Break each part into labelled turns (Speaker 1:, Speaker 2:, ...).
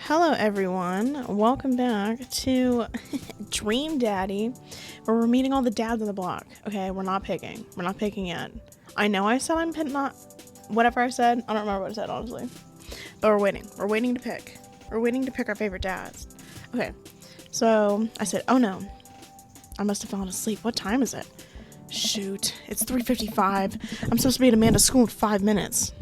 Speaker 1: Hello everyone, welcome back to Dream Daddy, where we're meeting all the dads on the block. Okay, we're not picking yet. I know I said not, whatever I said, I don't remember what I said honestly. But we're waiting to pick. We're waiting to pick our favorite dads. Okay, so I said, oh no, I must have fallen asleep. What time is it? Shoot, it's 3:55. I'm supposed to be at Amanda's school in 5 minutes.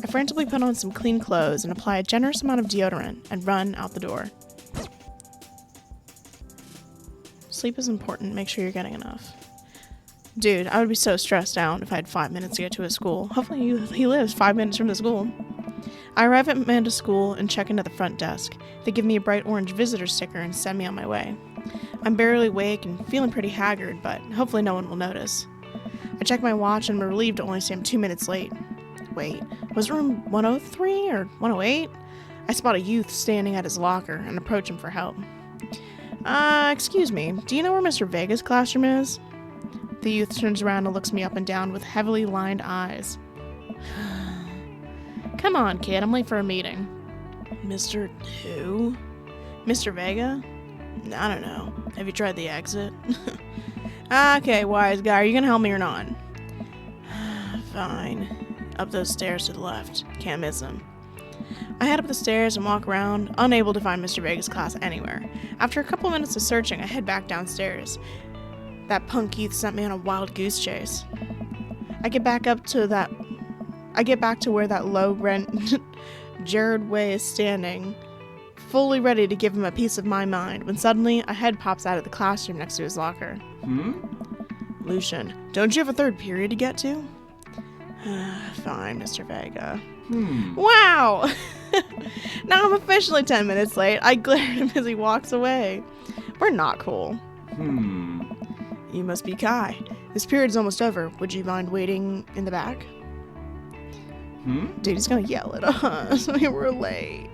Speaker 1: I frantically put on some clean clothes and apply a generous amount of deodorant and run out the door. Sleep is important. Make sure you're getting enough. Dude, I would be so stressed out if I had 5 minutes to get to his school. Hopefully he lives 5 minutes from the school. I arrive at Amanda's school and check into the front desk. They give me a bright orange visitor sticker and send me on my way. I'm barely awake and feeling pretty haggard, but hopefully no one will notice. I check my watch and I'm relieved to only say I'm 2 minutes late. Wait, was it room 103 or 108? I spot a youth standing at his locker and approach him for help. Excuse me, do you know where Mr. Vega's classroom is? The youth turns around and looks me up and down with heavily lined eyes. Come on, kid, I'm late for a meeting. Mr. who? Mr. Vega? I don't know. Have you tried the exit? Okay, wise guy, are you gonna help me or not? Fine. Up those stairs to the left. Can't miss him. I head up the stairs and walk around, unable to find Mr. Vega's class anywhere. After a couple minutes of searching, I head back downstairs. That punk youth sent me on a wild goose chase. I get back to where that low-rent Jared Way is standing, fully ready to give him a piece of my mind, when suddenly a head pops out of the classroom next to his locker. Lucian, don't you have a third period to get to? Fine, Mr. Vega. Wow! Now I'm officially 10 minutes late. I glare at him as he walks away. We're not cool. You must be Kai. This period's almost over. Would you mind waiting in the back? Dude, he's gonna yell at us. We're late.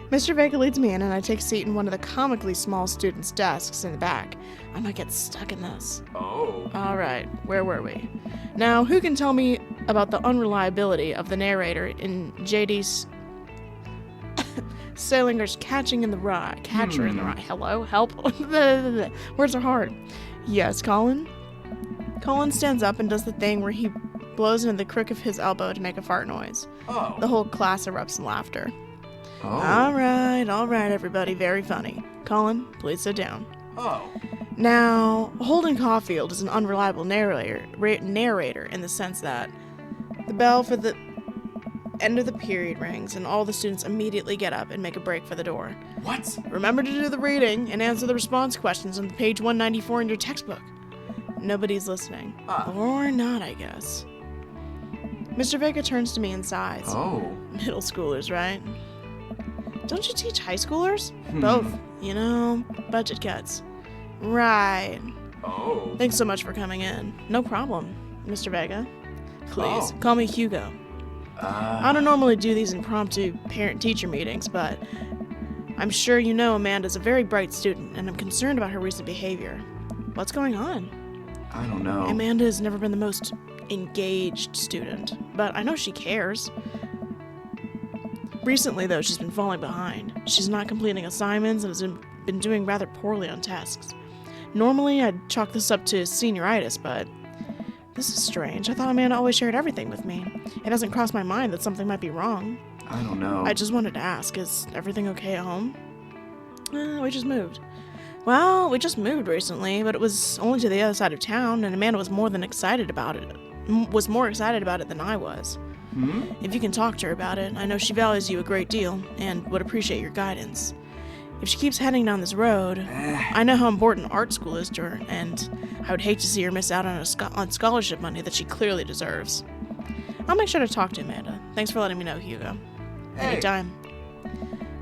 Speaker 1: Mr. Vega leads me in and I take a seat in one of the comically small students' desks in the back. I might get stuck in this.
Speaker 2: Oh.
Speaker 1: Alright, where were we? Now, who can tell me about the unreliability of the narrator in J.D. Salinger's Catcher in the Rye? Hello? Help? Words are hard. Yes, Colin? Colin stands up and does the thing where he blows into the crook of his elbow to make a fart noise.
Speaker 2: Oh.
Speaker 1: The whole class erupts in laughter.
Speaker 2: Oh.
Speaker 1: Alright, everybody. Very funny. Colin, please sit down.
Speaker 2: Oh.
Speaker 1: Now, Holden Caulfield is an unreliable narrator in the sense that the bell for the end of the period rings and all the students immediately get up and make a break for the door.
Speaker 2: What?
Speaker 1: Remember to do the reading and answer the response questions on page 194 in your textbook. Nobody's listening. Or not, I guess. Mr. Vega turns to me and sighs.
Speaker 2: Oh.
Speaker 1: Middle schoolers, right? Don't you teach high schoolers? Both. You know, budget cuts. Right.
Speaker 2: Oh.
Speaker 1: Thanks so much for coming in. No problem, Mr. Vega. Please, call me Hugo. I don't normally do these impromptu parent-teacher meetings, but I'm sure you know Amanda's a very bright student, and I'm concerned about her recent behavior. What's going on?
Speaker 2: I don't know.
Speaker 1: Amanda has never been the most engaged student, but I know she cares. Recently, though, she's been falling behind. She's not completing assignments and has been doing rather poorly on tests. Normally, I'd chalk this up to senioritis, but this is strange. I thought Amanda always shared everything with me. It hasn't crossed my mind that something might be wrong.
Speaker 2: I don't know.
Speaker 1: I just wanted to ask, is everything okay at home? We just moved. Well, we just moved recently, but it was only to the other side of town, and Amanda was more excited about it than I was. If you can talk to her about it, I know she values you a great deal and would appreciate your guidance. If she keeps heading down this road, I know how important art school is to her, and I would hate to see her miss out on scholarship money that she clearly deserves. I'll make sure to talk to Amanda. Thanks for letting me know, Hugo.
Speaker 2: Hey.
Speaker 1: Anytime.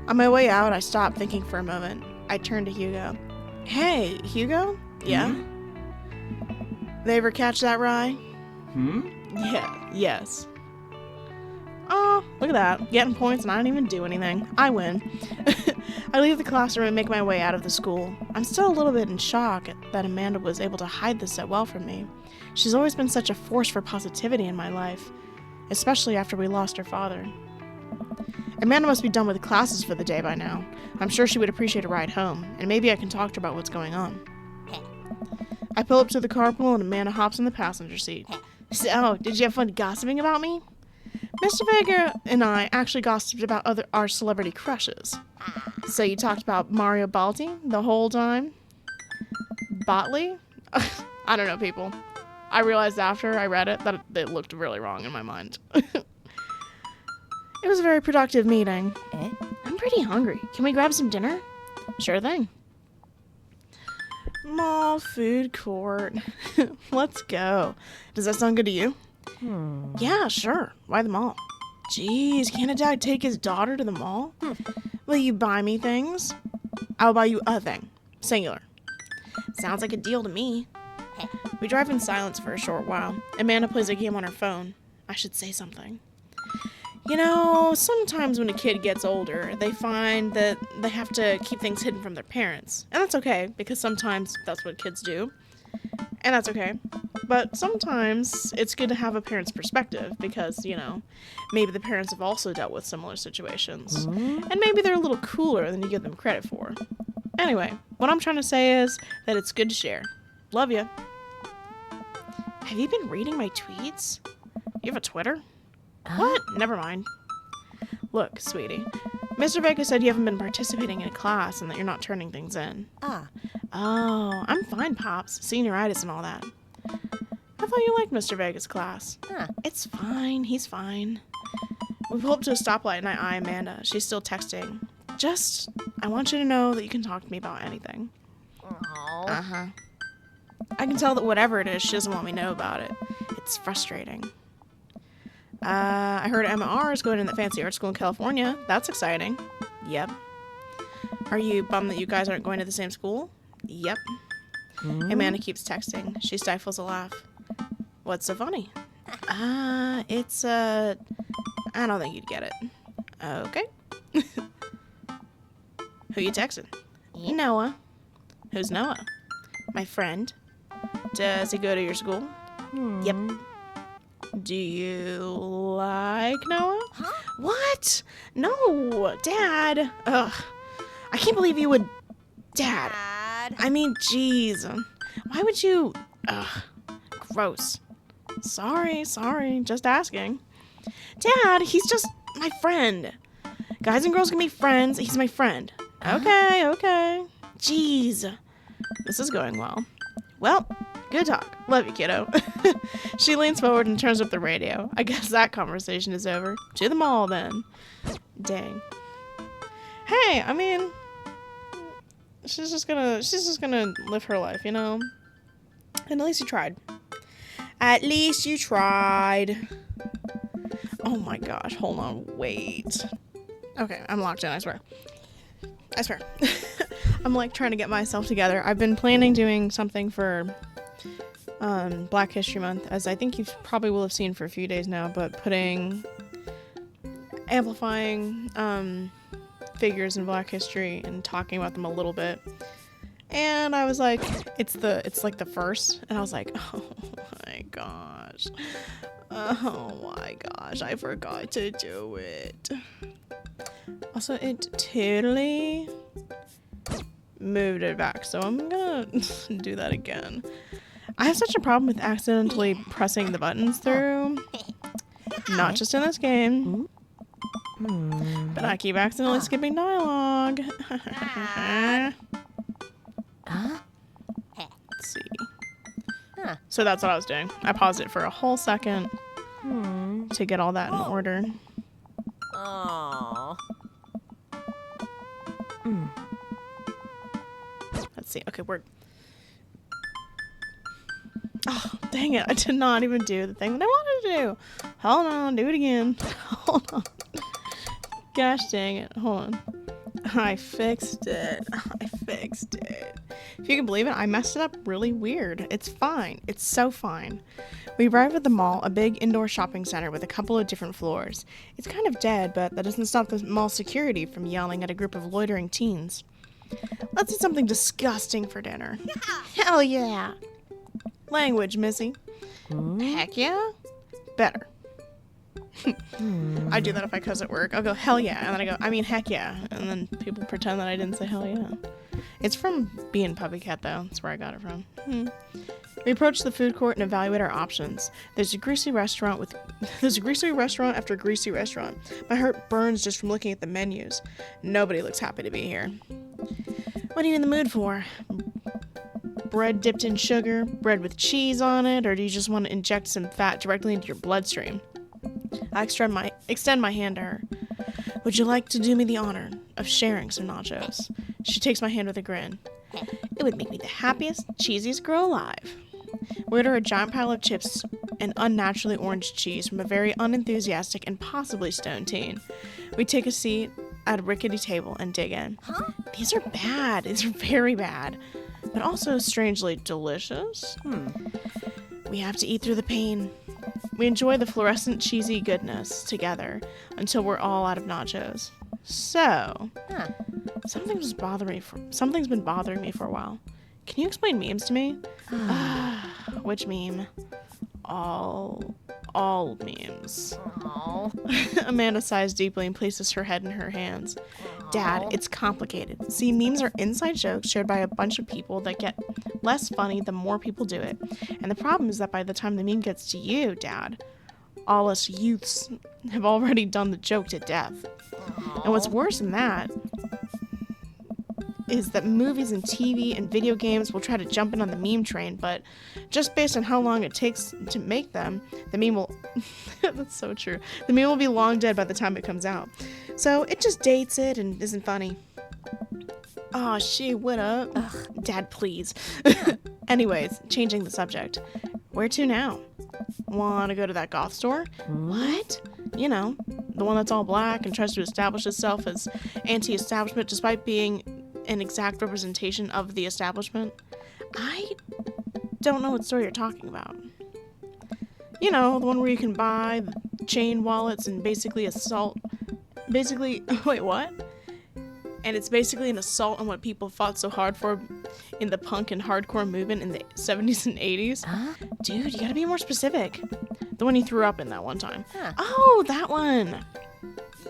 Speaker 1: On my way out, I stopped thinking for a moment. I turned to Hugo. Hey, Hugo? Yeah? They ever catch that rye? Yeah, yes. Oh, look at that. Getting points and I didn't even do anything. I win. I leave the classroom and make my way out of the school. I'm still a little bit in shock that Amanda was able to hide this so well from me. She's always been such a force for positivity in my life, especially after we lost her father. Amanda must be done with classes for the day by now. I'm sure she would appreciate a ride home, and maybe I can talk to her about what's going on. I pull up to the carpool and Amanda hops in the passenger seat. So, did you have fun gossiping about me? Mr. Vega and I actually gossiped about our celebrity crushes. So you talked about Mario Balti the whole time? Botley? I don't know, people. I realized after I read it that it looked really wrong in my mind. It was a very productive meeting. I'm pretty hungry. Can we grab some dinner? Sure thing. Mall food court. Let's go. Does that sound good to you? Yeah, sure. Why the mall? Jeez, can't a dad take his daughter to the mall? Will you buy me things? I'll buy you a thing. Singular. Sounds like a deal to me. We drive in silence for a short while. Amanda plays a game on her phone. I should say something. You know, sometimes when a kid gets older, they find that they have to keep things hidden from their parents. And that's okay, because sometimes that's what kids do. And that's okay. But sometimes it's good to have a parent's perspective because, you know, maybe the parents have also dealt with similar situations. And maybe they're a little cooler than you give them credit for. Anyway, what I'm trying to say is that it's good to share. Love ya. Have you been reading my tweets? You have a Twitter? What? Never mind. Look, sweetie. Mr. Vega said you haven't been participating in a class and that you're not turning things in. Oh, I'm fine, Pops. Senioritis and all that. I thought you liked Mr. Vega's class. It's fine. He's fine. We pull up to a stoplight and I eye Amanda. She's still texting. I want you to know that you can talk to me about anything. I can tell that whatever it is, she doesn't want me to know about it. It's frustrating. I heard Emma R. is going to that fancy art school in California. That's exciting. Yep. Are you bummed that you guys aren't going to the same school? Yep. Amanda keeps texting. She stifles a laugh. What's so funny? I don't think you'd get it. Okay. Who you texting? Noah. Who's Noah? My friend. Does he go to your school? Yep. Do you like Noah? What? No, Dad. Ugh. I can't believe you would... Dad. I mean, jeez. Why would you... Ugh. Gross. Sorry. Just asking. Dad, he's just my friend. Guys and girls can be friends. He's my friend. Okay. Jeez. This is going well. Well, good talk. Love you, kiddo. She leans forward and turns up the radio. I guess that conversation is over. To the mall, then. Dang. Hey, I mean, she's just gonna live her life, you know? And at least you tried. At least you tried. Oh my gosh, hold on, wait. Okay, I'm locked in, I swear. I'm like trying to get myself together. I've been planning doing something for Black History Month, as I think you probably will have seen for a few days now, but amplifying figures in Black history and talking about them a little bit. And I was like, it's like the first, and I was like, oh my gosh, I forgot to do it. Also, it totally moved it back, so I'm gonna do that again. I have such a problem with accidentally pressing the buttons through, not just in this game, but I keep accidentally skipping dialogue. Let's see. So that's what I was doing. I paused it for a whole second to get all that in order. Let's see. Okay, we're... Oh, dang it. I did not even do the thing that I wanted to do. Hold on. Do it again. Hold on. Gosh dang it. Hold on. I fixed it. If you can believe it, I messed it up really weird. It's fine. It's so fine. We arrive at the mall, a big indoor shopping center with a couple of different floors. It's kind of dead, but that doesn't stop the mall security from yelling at a group of loitering teens. Let's eat something disgusting for dinner. Hell yeah. Language, Missy. Heck yeah. Better. I do that if I cuss at work. I'll go, hell yeah. And then I go, I mean, heck yeah. And then people pretend that I didn't say hell yeah. It's from being Puppy Cat, though. That's where I got it from. We approach the food court and evaluate our options. There's a greasy restaurant after greasy restaurant. My heart burns just from looking at the menus. Nobody looks happy to be here. What are you in the mood for? Bread dipped in sugar, bread with cheese on it, or do you just want to inject some fat directly into your bloodstream? I extend my hand to her. Would you like to do me the honor of sharing some nachos? She takes my hand with a grin. It would make me the happiest, cheesiest girl alive. We order a giant pile of chips and unnaturally orange cheese from a very unenthusiastic and possibly stoned teen. We take a seat at a rickety table and dig in. These are bad. These are very bad. But also strangely delicious. We have to eat through the pain. We enjoy the fluorescent cheesy goodness together until we're all out of nachos. So, something's been bothering me for a while. Can you explain memes to me? Which meme? All memes. Amanda sighs deeply and places her head in her hands. Dad, it's complicated. See, memes are inside jokes shared by a bunch of people that get less funny the more people do it. And the problem is that by the time the meme gets to you, Dad, all us youths have already done the joke to death. And what's worse than that is that movies and TV and video games will try to jump in on the meme train, but just based on how long it takes to make them, the meme will... That's so true. The meme will be long dead by the time it comes out. So it just dates it and isn't funny. Aw, shit, what up? Dad, please. Anyways, changing the subject. Where to now? Wanna go to that goth store? What? You know, the one that's all black and tries to establish itself as anti-establishment despite being an exact representation of the establishment. I don't know what store you're talking about. You know, the one where you can buy chain wallets and basically wait, what? And it's basically an assault on what people fought so hard for in the punk and hardcore movement in the 70s and 80s. Dude, you gotta be more specific. The one you threw up in that one time. Oh, that one.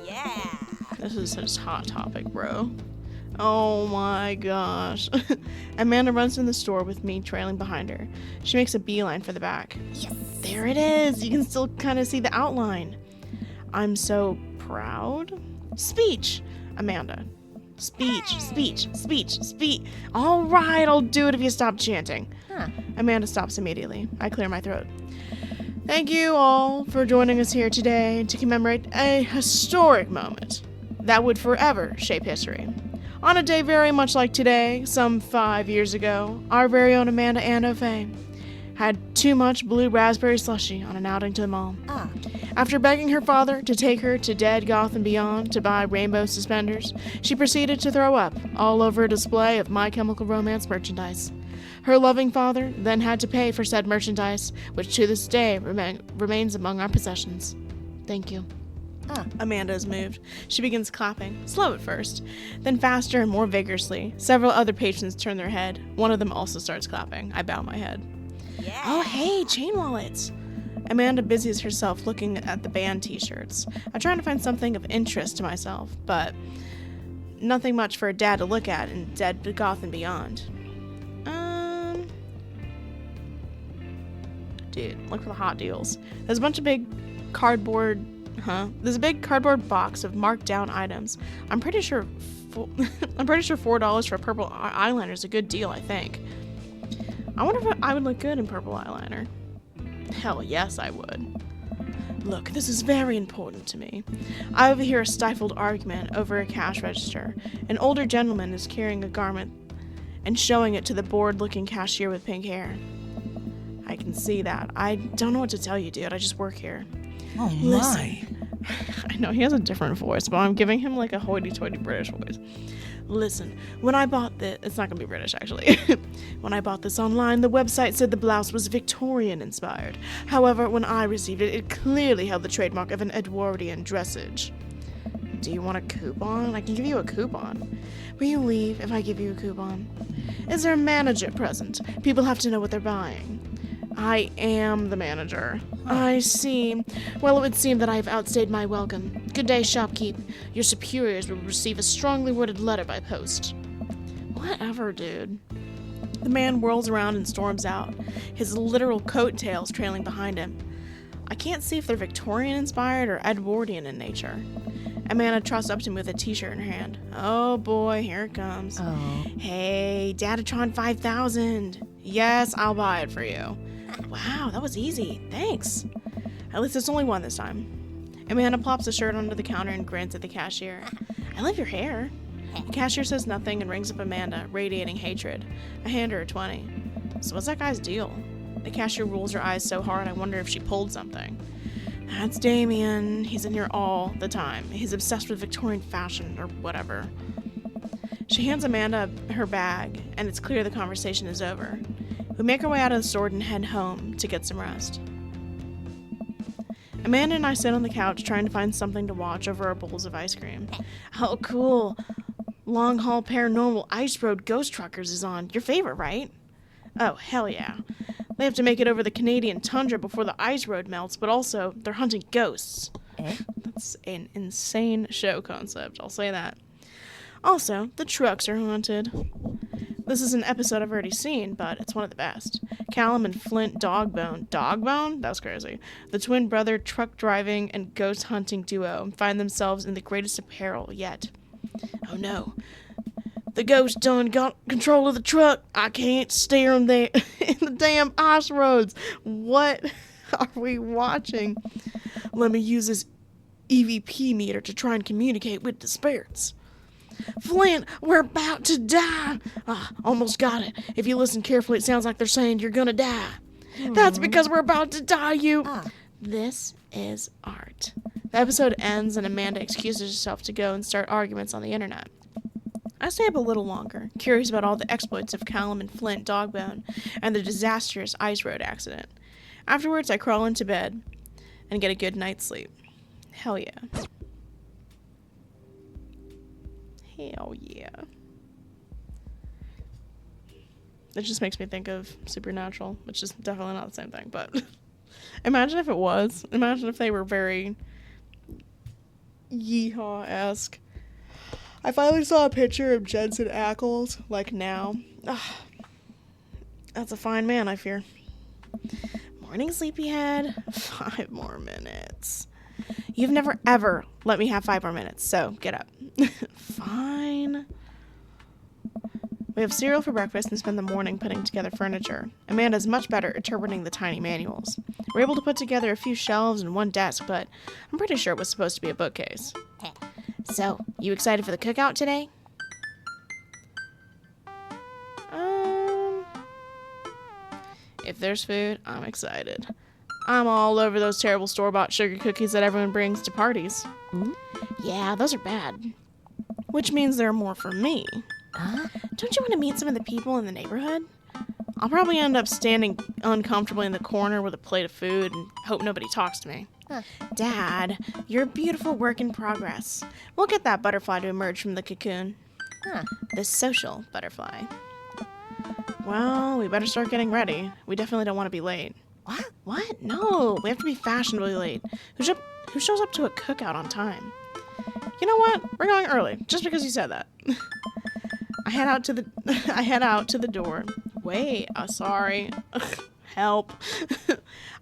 Speaker 3: Yeah.
Speaker 1: This is such a hot topic, bro. Oh my gosh. Amanda runs in the store with me trailing behind her. She makes a beeline for the back.
Speaker 3: Yes.
Speaker 1: There it is. You can still kind of see the outline. I'm so proud. Speech. Amanda. Speech. All right, I'll do it if you stop chanting. Amanda stops immediately. I clear my throat. Thank you all for joining us here today to commemorate a historic moment that would forever shape history. On a day very much like today, some 5 years ago, our very own Amanda Ann O'Fay had too much blue raspberry slushy on an outing to the mall. After begging her father to take her to Dead Goth and Beyond to buy rainbow suspenders, she proceeded to throw up all over a display of My Chemical Romance merchandise. Her loving father then had to pay for said merchandise, which to this day remains among our possessions. Thank you. Amanda is moved. She begins clapping, slow at first, then faster and more vigorously. Several other patrons turn their head. One of them also starts clapping. I bow my head.
Speaker 3: Yeah.
Speaker 1: Oh, hey, chain wallets. Amanda busies herself looking at the band t-shirts. I'm trying to find something of interest to myself, but nothing much for a dad to look at in Dead Goth and Beyond. Dude, look for the hot deals. There's a bunch of big cardboard... There's a big cardboard box of marked down items. I'm pretty sure $4 for a purple eyeliner is a good deal, I think. I wonder if I would look good in purple eyeliner. Hell yes, I would. Look, this is very important to me. I overhear a stifled argument over a cash register. An older gentleman is carrying a garment and showing it to the bored-looking cashier with pink hair. I can see that. I don't know what to tell you, dude. I just work here.
Speaker 4: Oh my.
Speaker 1: Listen. I know he has a different voice, but I'm giving him like a hoity-toity British voice. Listen, when I bought this, it's not gonna be British actually. When I bought this online, the website said the blouse was Victorian inspired. However, when I received it, it clearly held the trademark of an Edwardian dressage. Do you want a coupon? I can give you a coupon. Will you leave if I give you a coupon? Is there a manager present? People have to know what they're buying. I am the manager. I see. Well, it would seem that I have outstayed my welcome. Good day, shopkeep. Your superiors will receive a strongly worded letter by post. Whatever, dude. The man whirls around and storms out, his literal coattails trailing behind him. I can't see if they're Victorian-inspired or Edwardian in nature. Amanda trots up to me with a t-shirt in her hand. Oh boy, here it comes.
Speaker 3: Oh.
Speaker 1: Hey, Datatron 5000. Yes, I'll buy it for you. Wow, that was easy. Thanks. At least it's only one this time. Amanda plops the shirt onto the counter and grins at the cashier. I love your hair. The cashier says nothing and rings up Amanda, radiating hatred. I hand her a 20. So what's that guy's deal? The cashier rolls her eyes so hard I wonder if she pulled something. That's Damien. He's in here all the time. He's obsessed with Victorian fashion or whatever. She hands Amanda her bag, and it's clear the conversation is over. We make our way out of the store and head home to get some rest. Amanda and I sit on the couch trying to find something to watch over our bowls of ice cream. Oh, cool. Long Haul Paranormal Ice Road Ghost Truckers is on. Your favorite, right? Oh, hell yeah. They have to make it over the Canadian tundra before the ice road melts, but also they're hunting ghosts. That's an insane show concept, I'll say that. Also, the trucks are haunted. This is an episode I've already seen, but it's one of the best. Callum and Flint Dogbone. Dogbone? That was crazy. The twin brother truck driving and ghost hunting duo find themselves in the greatest peril yet. Oh no. The ghost done got control of the truck. I can't steer them there in the damn ice roads. What are we watching? Let me use this EVP meter to try and communicate with the spirits. Flint, we're about to die. Almost got it. If you listen carefully, it sounds like they're saying you're gonna die. That's because we're about to die, you. This is art. The episode ends and Amanda excuses herself to go and start arguments on the internet. I stay up a little longer, curious about all the exploits of Callum and Flint Dogbone and the disastrous ice road accident. Afterwards, I crawl into bed and get a good night's sleep. Hell yeah. Hell yeah. It just makes me think of Supernatural, which is definitely not the same thing, but imagine if it was. Imagine if they were very yeehaw-esque. I finally saw a picture of Jensen Ackles, like now. That's a fine man, I fear. Morning, sleepyhead. 5 more minutes. You've never, ever let me have 5 more minutes, so get up. Fine. We have cereal for breakfast and spend the morning putting together furniture. Amanda's much better at interpreting the tiny manuals. We're able to put together a few shelves and one desk, but I'm pretty sure it was supposed to be a bookcase. So, you excited for the cookout today? If there's food, I'm excited. I'm all over those terrible store-bought sugar cookies that everyone brings to parties. Yeah, those are bad. Which means there are more for me. Don't you want to meet some of the people in the neighborhood? I'll probably end up standing uncomfortably in the corner with a plate of food and hope nobody talks to me. Dad, you're a beautiful work in progress. We'll get that butterfly to emerge from the cocoon. The social butterfly. Well, we better start getting ready. We definitely don't want to be late. What? No, we have to be fashionably late. Who shows up to a cookout on time? You know what? We're going early, just because you said that. I head out to the door. Wait, sorry. Help.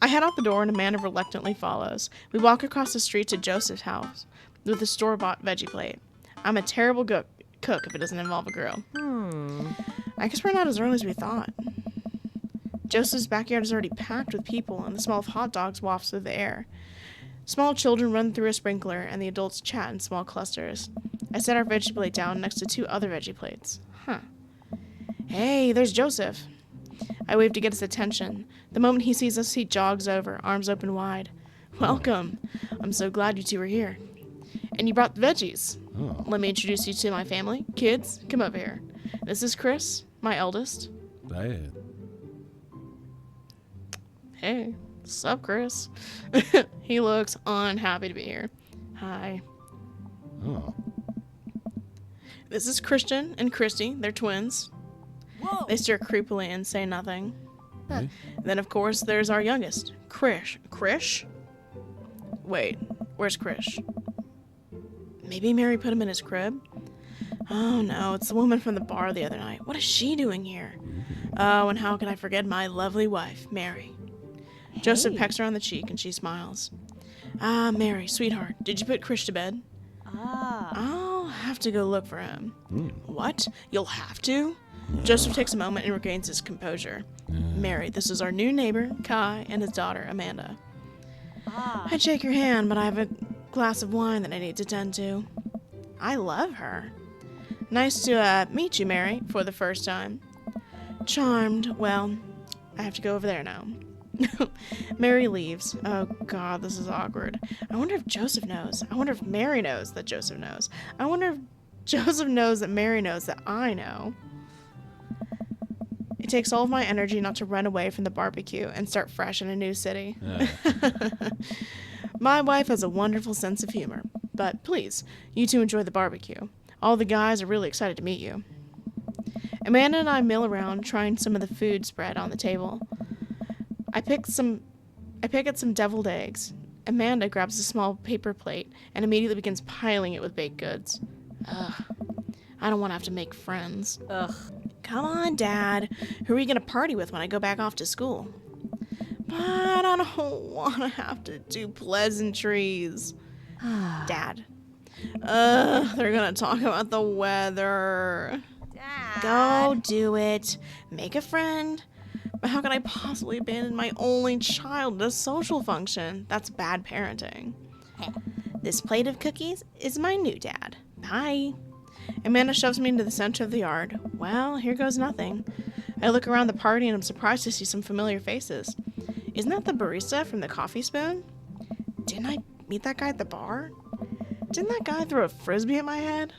Speaker 1: I head out the door and Amanda reluctantly follows. We walk across the street to Joseph's house with a store-bought veggie plate. I'm a terrible cook if it doesn't involve a grill. I guess we're not as early as we thought. Joseph's backyard is already packed with people and the smell of hot dogs wafts through the air. Small children run through a sprinkler and the adults chat in small clusters. I set our veggie plate down next to 2 other veggie plates. Hey, there's Joseph. I wave to get his attention. The moment he sees us, he jogs over, arms open wide. Welcome. I'm so glad you 2 are here. And you brought the veggies. Let me introduce you to my family. Kids, come over here. This is Chris, my eldest.
Speaker 4: Dad.
Speaker 1: Hey, sup, Chris? He looks unhappy to be here. Hi.
Speaker 4: Oh.
Speaker 1: This is Christian and Christy. They're twins.
Speaker 3: Whoa.
Speaker 1: They stare creepily and say nothing.
Speaker 4: Okay.
Speaker 1: Then, of course, there's our youngest, Krish. Krish? Wait, where's Krish? Maybe Mary put him in his crib? Oh no, it's the woman from the bar the other night. What is she doing here? Oh, and how can I forget my lovely wife, Mary? Joseph pecks her on the cheek and she smiles. Ah, Mary, sweetheart, did you put Krish to bed? I'll have to go look for him. What? You'll have to? Joseph takes a moment and regains his composure. Mary, this is our new neighbor, Kai, and his daughter, Amanda. I'd shake your hand, but I have a glass of wine that I need to tend to. I love her. Nice to meet you, Mary, for the first time. Charmed. Well, I have to go over there now. Mary leaves. Oh god, this is awkward. I wonder if Joseph knows. I wonder if Mary knows that Joseph knows. I wonder if Joseph knows that Mary knows that I know. It takes all of my energy not to run away from the barbecue and start fresh in a new city. My wife has a wonderful sense of humor. But please, you two enjoy the barbecue. All the guys are really excited to meet you. Amanda and I mill around trying some of the food spread on the table. I pick at some deviled eggs. Amanda grabs a small paper plate and immediately begins piling it with baked goods. Ugh. I don't want to have to make friends.
Speaker 3: Ugh.
Speaker 1: Come on, Dad. Who are you going to party with when I go back off to school? But I don't want to have to do pleasantries. Dad. They're going to talk about the weather.
Speaker 3: Dad.
Speaker 1: Go do it. Make a friend. But how can I possibly abandon my only child at a social function? That's bad parenting. This plate of cookies is my new dad. Bye. Amanda shoves me into the center of the yard. Well, here goes nothing. I look around the party and I'm surprised to see some familiar faces. Isn't that the barista from the Coffee Spoon? Didn't I meet that guy at the bar? Didn't that guy throw a frisbee at my head?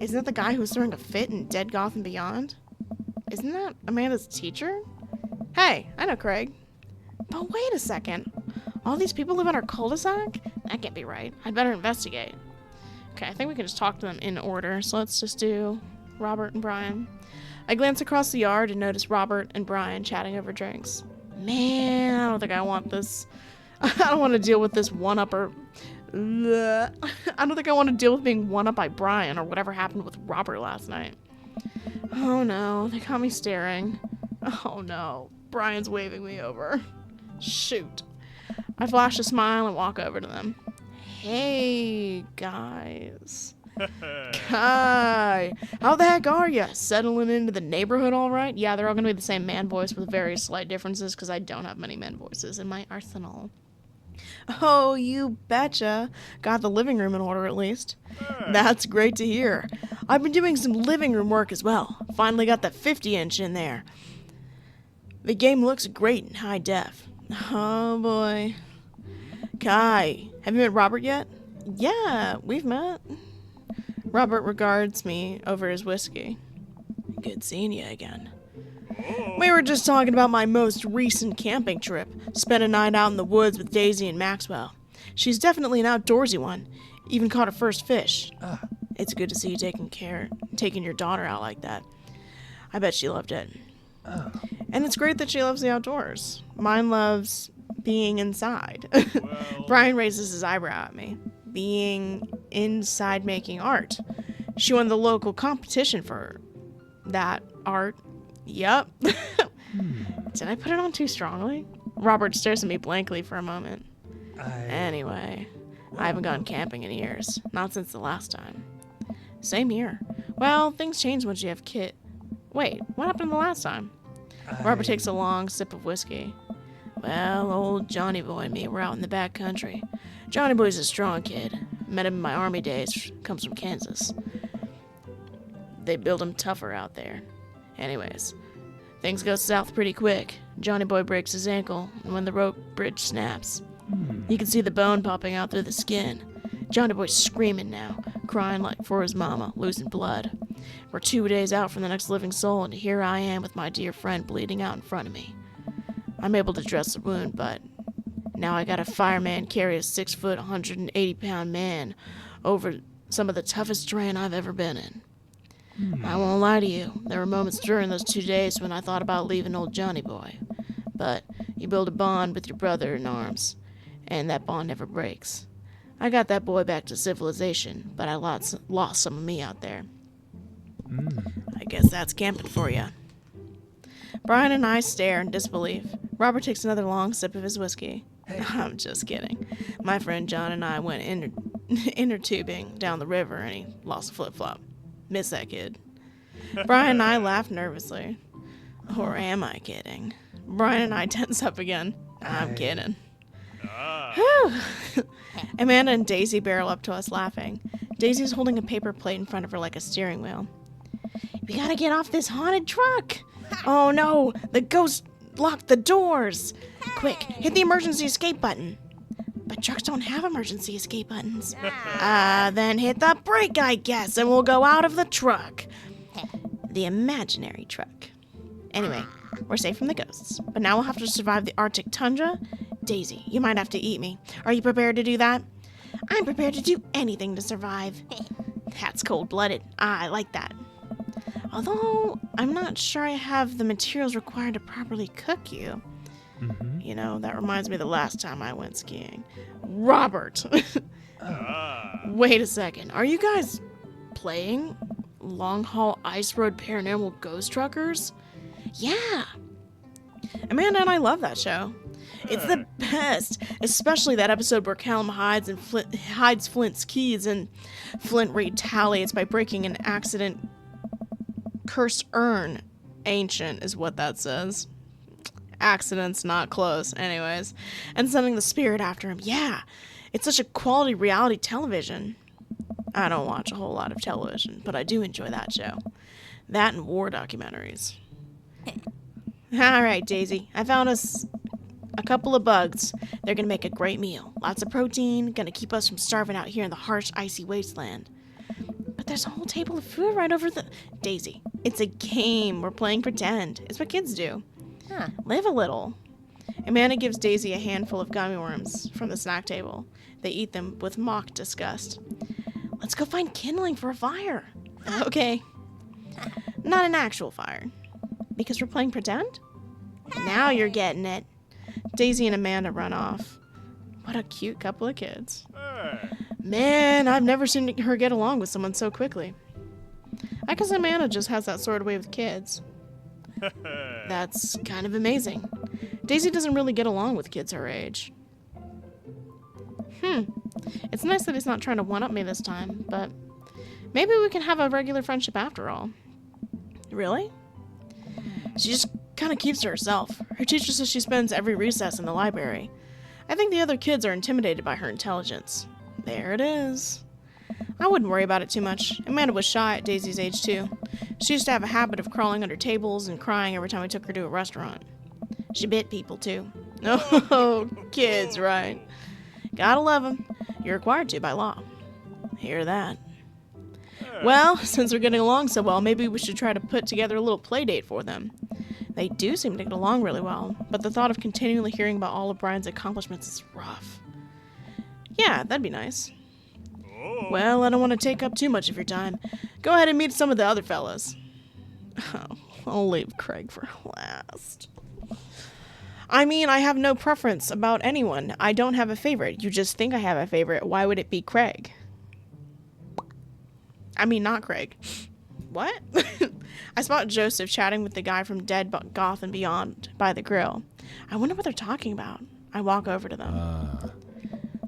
Speaker 1: Isn't that the guy who was throwing a fit in Dead Gotham Beyond? Isn't that Amanda's teacher? Hey, I know Craig. But wait a second. All these people live on our cul-de-sac? That can't be right. I'd better investigate. Okay, I think we can just talk to them in order, so let's just do Robert and Brian. I glance across the yard and notice Robert and Brian chatting over drinks. Man, I don't think I want this. I don't want to deal with this one-upper. I don't think I want to deal with being one-up by Brian or whatever happened with Robert last night. Oh no, they caught me staring. Oh no, Brian's waving me over. Shoot. I flash a smile and walk over to them. Hey, guys. Hi. How the heck are ya? Settling into the neighborhood all right? Yeah, they're all going to be the same man voice with very slight differences because I don't have many men voices in my arsenal. Oh, you betcha. Got the living room in order at least. That's great to hear. I've been doing some living room work as well. Finally got the 50-inch in there. The game looks great in high def. Oh boy. Kai, have you met Robert yet? Yeah, we've met. Robert regards me over his whiskey. Good seeing you again. We were just talking about my most recent camping trip. Spent a night out in the woods with Daisy and Maxwell. She's definitely an outdoorsy one. Even caught her first fish. It's good to see you taking your daughter out like that. I bet she loved it. And it's great that she loves the outdoors. Mine loves being inside. Brian raises his eyebrow at me. Being inside making art. She won the local competition for that art. Yup. Did I put it on too strongly? Robert stares at me blankly for a moment. Anyway, I haven't gone camping in years. Not since the last time. Same here. Well, things change once you have kid. Wait, what happened the last time? Robert takes a long sip of whiskey. Well, old Johnny Boy and me were out in the back country. Johnny Boy's a strong kid. Met him in my army days. Comes from Kansas. They build him tougher out there. Anyways, things go south pretty quick. Johnny Boy breaks his ankle, and when the rope bridge snaps, you can see the bone popping out through the skin. Johnny Boy's screaming now, crying like for his mama, losing blood. We're 2 days out from the next living soul, and here I am with my dear friend bleeding out in front of me. I'm able to dress the wound, but now I got a fireman carry a 6-foot, 180-pound man over some of the toughest terrain I've ever been in. I won't lie to you, there were moments during those 2 days when I thought about leaving old Johnny Boy. but you build a bond with your brother in arms, and that bond never breaks. I got that boy back to civilization, but I lost some of me out there. I guess that's camping for you. Brian and I stare in disbelief. Robert takes another long sip of his whiskey. I'm just kidding. My friend John and I went inner tubing down the river and he lost a flip-flop. Miss that kid. Brian and I laugh nervously. Or am I kidding? Brian and I tense up again. I'm kidding. Whew. Amanda and Daisy barrel up to us laughing. Daisy's holding a paper plate in front of her like a steering wheel. We gotta get off this haunted truck. Oh no, the ghost locked the doors. Quick, hit the emergency escape button. But trucks don't have emergency escape buttons. Then hit the brake, I guess, and we'll go out of the truck. The imaginary truck. Anyway, we're safe from the ghosts, but now we'll have to survive the Arctic tundra. Daisy, you might have to eat me. Are you prepared to do that? I'm prepared to do anything to survive. That's cold-blooded. I like that. Although, I'm not sure I have the materials required to properly cook you.
Speaker 4: Mm-hmm.
Speaker 1: You know, that reminds me of the last time I went skiing. Robert! Wait a second. Are you guys playing Long Haul Ice Road Paranormal Ghost Truckers? Yeah! Amanda and I love that show. It's the best, especially that episode where Callum hides Flint's keys and Flint retaliates by breaking an cursed urn. Ancient is what that says. Accident's not close, anyways. And sending the spirit after him. Yeah, it's such a quality reality television. I don't watch a whole lot of television, but I do enjoy that show. That and war documentaries. Alright, Daisy, I found us a couple of bugs. They're gonna make a great meal. Lots of protein, gonna keep us from starving out here in the harsh, icy wasteland. But there's a whole table of food right over the... Daisy, it's a game. We're playing pretend. It's what kids do. Live a little. Amanda gives Daisy a handful of gummy worms from the snack table. They eat them with mock disgust. Let's go find kindling for a fire. Okay. Not an actual fire. Because we're playing pretend? Now you're getting it. Daisy and Amanda run off. What a cute couple of kids. Man, I've never seen her get along with someone so quickly. I guess Amanda just has that sort of way with kids. That's kind of amazing. Daisy doesn't really get along with kids her age. It's nice that he's not trying to one-up me this time, but maybe we can have a regular friendship after all. Really? She just kind of keeps to herself. Her teacher says she spends every recess in the library. I think the other kids are intimidated by her intelligence. There it is. I wouldn't worry about it too much. Amanda was shy at Daisy's age too. She used to have a habit of crawling under tables and crying every time we took her to a restaurant. She bit people too. Oh, kids, right. Gotta love them. You're required to by law. Hear that. Well, since we're getting along so well, maybe we should try to put together a little play date for them. They do seem to get along really well, but the thought of continually hearing about all of Brian's accomplishments is rough. Yeah, that'd be nice. Well, I don't want to take up too much of your time. Go ahead and meet some of the other fellas. Oh, I'll leave Craig for last. I mean, I have no preference about anyone. I don't have a favorite. You just think I have a favorite. Why would it be Craig? I mean, not Craig. What? I spot Joseph chatting with the guy from Dead Goth and Beyond by the grill. I wonder what they're talking about. I walk over to them.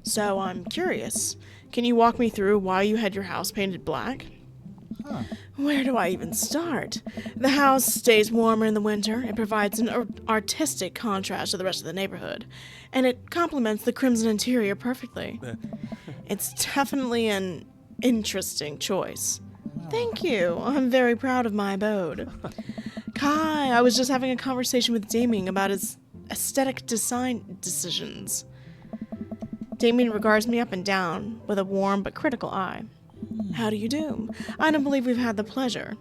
Speaker 1: So I'm curious. Can you walk me through why you had your house painted black? Where do I even start? The house stays warmer in the winter. It provides an artistic contrast to the rest of the neighborhood. And it complements the crimson interior perfectly. It's definitely an interesting choice. Thank you. I'm very proud of my abode. Kai, I was just having a conversation with Damien about his aesthetic design decisions. Damien regards me up and down with a warm but critical eye. How do you do? I don't believe we've had the pleasure.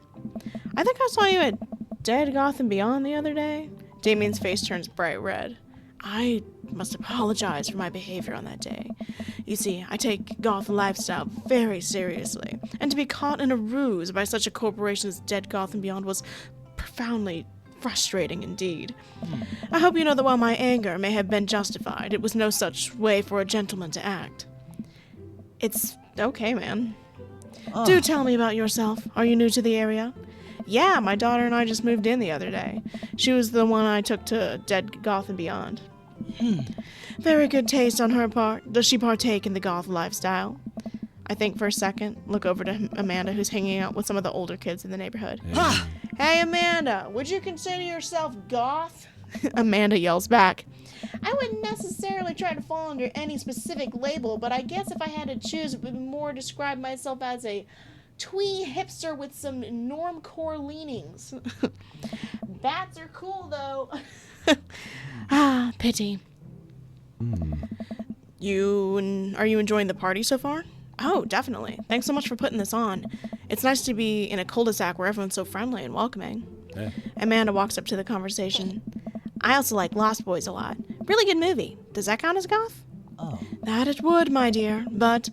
Speaker 1: I think I saw you at Dead Goth and Beyond the other day. Damien's face turns bright red. I must apologize for my behavior on that day. You see, I take goth lifestyle very seriously, and to be caught in a ruse by such a corporation as Dead Goth and Beyond was profoundly frustrating indeed. I hope you know that while my anger may have been justified, it was no such way for a gentleman to act. It's okay, man. Do tell me about yourself. Are you new to the area? Yeah, my daughter and I just moved in the other day. She was the one I took to Dead Goth and Beyond. Very good taste on her part. Does she partake in the goth lifestyle? I think for a second, look over to Amanda, who's hanging out with some of the older kids in the neighborhood. Hey, Amanda, would you consider yourself goth? Amanda yells back. I wouldn't necessarily try to fall under any specific label, but I guess if I had to choose, it would more describe myself as a twee hipster with some normcore leanings. Bats are cool, though. Pity. Are you enjoying the party so far? Oh, definitely. Thanks so much for putting this on. It's nice to be in a cul-de-sac where everyone's so friendly and welcoming.
Speaker 4: Yeah.
Speaker 1: Amanda walks up to the conversation. I also like Lost Boys a lot. Really good movie. Does that count as goth?
Speaker 3: Oh.
Speaker 1: That it would, my dear, but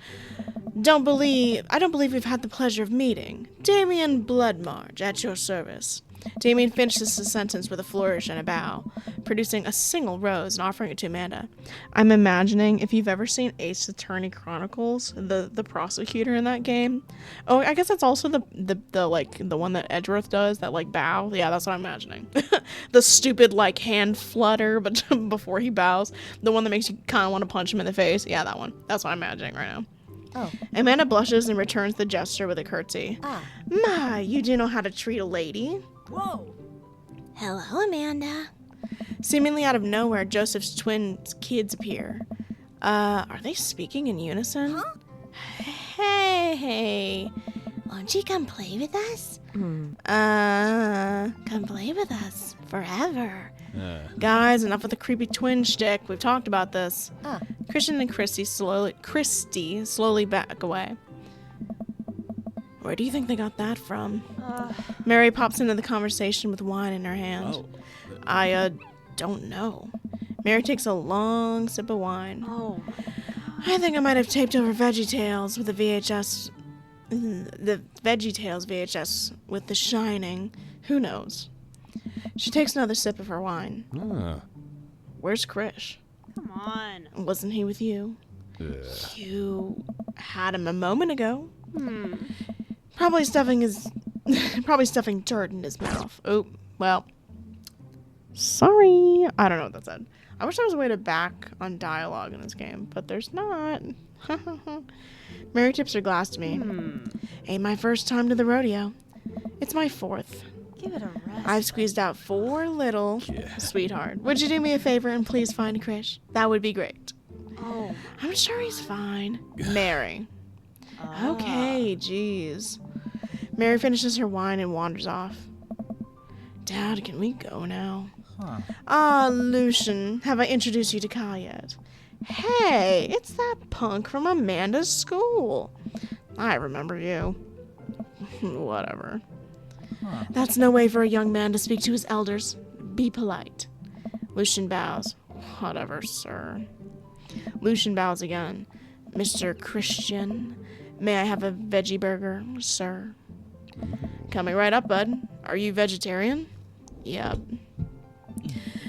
Speaker 1: I don't believe we've had the pleasure of meeting. Damien Bloodmarge, at your service. Damien finishes his sentence with a flourish and a bow, producing a single rose and offering it to Amanda. I'm imagining, if you've ever seen Ace Attorney Chronicles, the prosecutor in that game. Oh, I guess that's also the one that Edgeworth does, that like bow. Yeah, that's what I'm imagining. The stupid like hand flutter but before he bows. The one that makes you kind of want to punch him in the face. Yeah, that one. That's what I'm imagining right now.
Speaker 3: Oh.
Speaker 1: Amanda blushes and returns the gesture with a curtsy. My, you do know how to treat a lady.
Speaker 3: Whoa.
Speaker 1: Hello, Amanda. Seemingly out of nowhere, Joseph's twin kids appear. Are they speaking in unison?
Speaker 3: Huh?
Speaker 1: Hey, won't you come play with us? Come play with us forever. Guys, enough with the creepy twin shtick. We've talked about this. Christian and Christy slowly back away. Where do you think they got that from? Mary pops into the conversation with wine in her hand.
Speaker 4: Oh.
Speaker 1: I don't know. Mary takes a long sip of wine.
Speaker 3: Oh.
Speaker 1: I think I might have taped over VeggieTales with the VHS. The VeggieTales VHS with The Shining. Who knows? She takes another sip of her wine. Where's Krish?
Speaker 3: Come on.
Speaker 1: Wasn't he with you? You had him a moment ago. Probably stuffing dirt in his mouth. Oh, well. Sorry. I don't know what that said. I wish there was a way to back on dialogue in this game, but there's not. Mary tips her glass to me. Ain't my first time to the rodeo. It's my fourth.
Speaker 3: Give it a rest.
Speaker 1: I've squeezed out 4 little. Sweetheart, would you do me a favor and please find Krish? That would be great.
Speaker 3: Oh.
Speaker 1: I'm sure he's fine. Mary. Okay, jeez. Mary finishes her wine and wanders off. Dad, can we go now? Lucian, have I introduced you to Kai yet? Hey, it's that punk from Amanda's school. I remember you. Whatever. That's no way for a young man to speak to his elders. Be polite. Lucian bows. Whatever, sir. Lucian bows again. Mr. Christian, may I have a veggie burger, sir? Coming right up, bud. Are you vegetarian? Yep.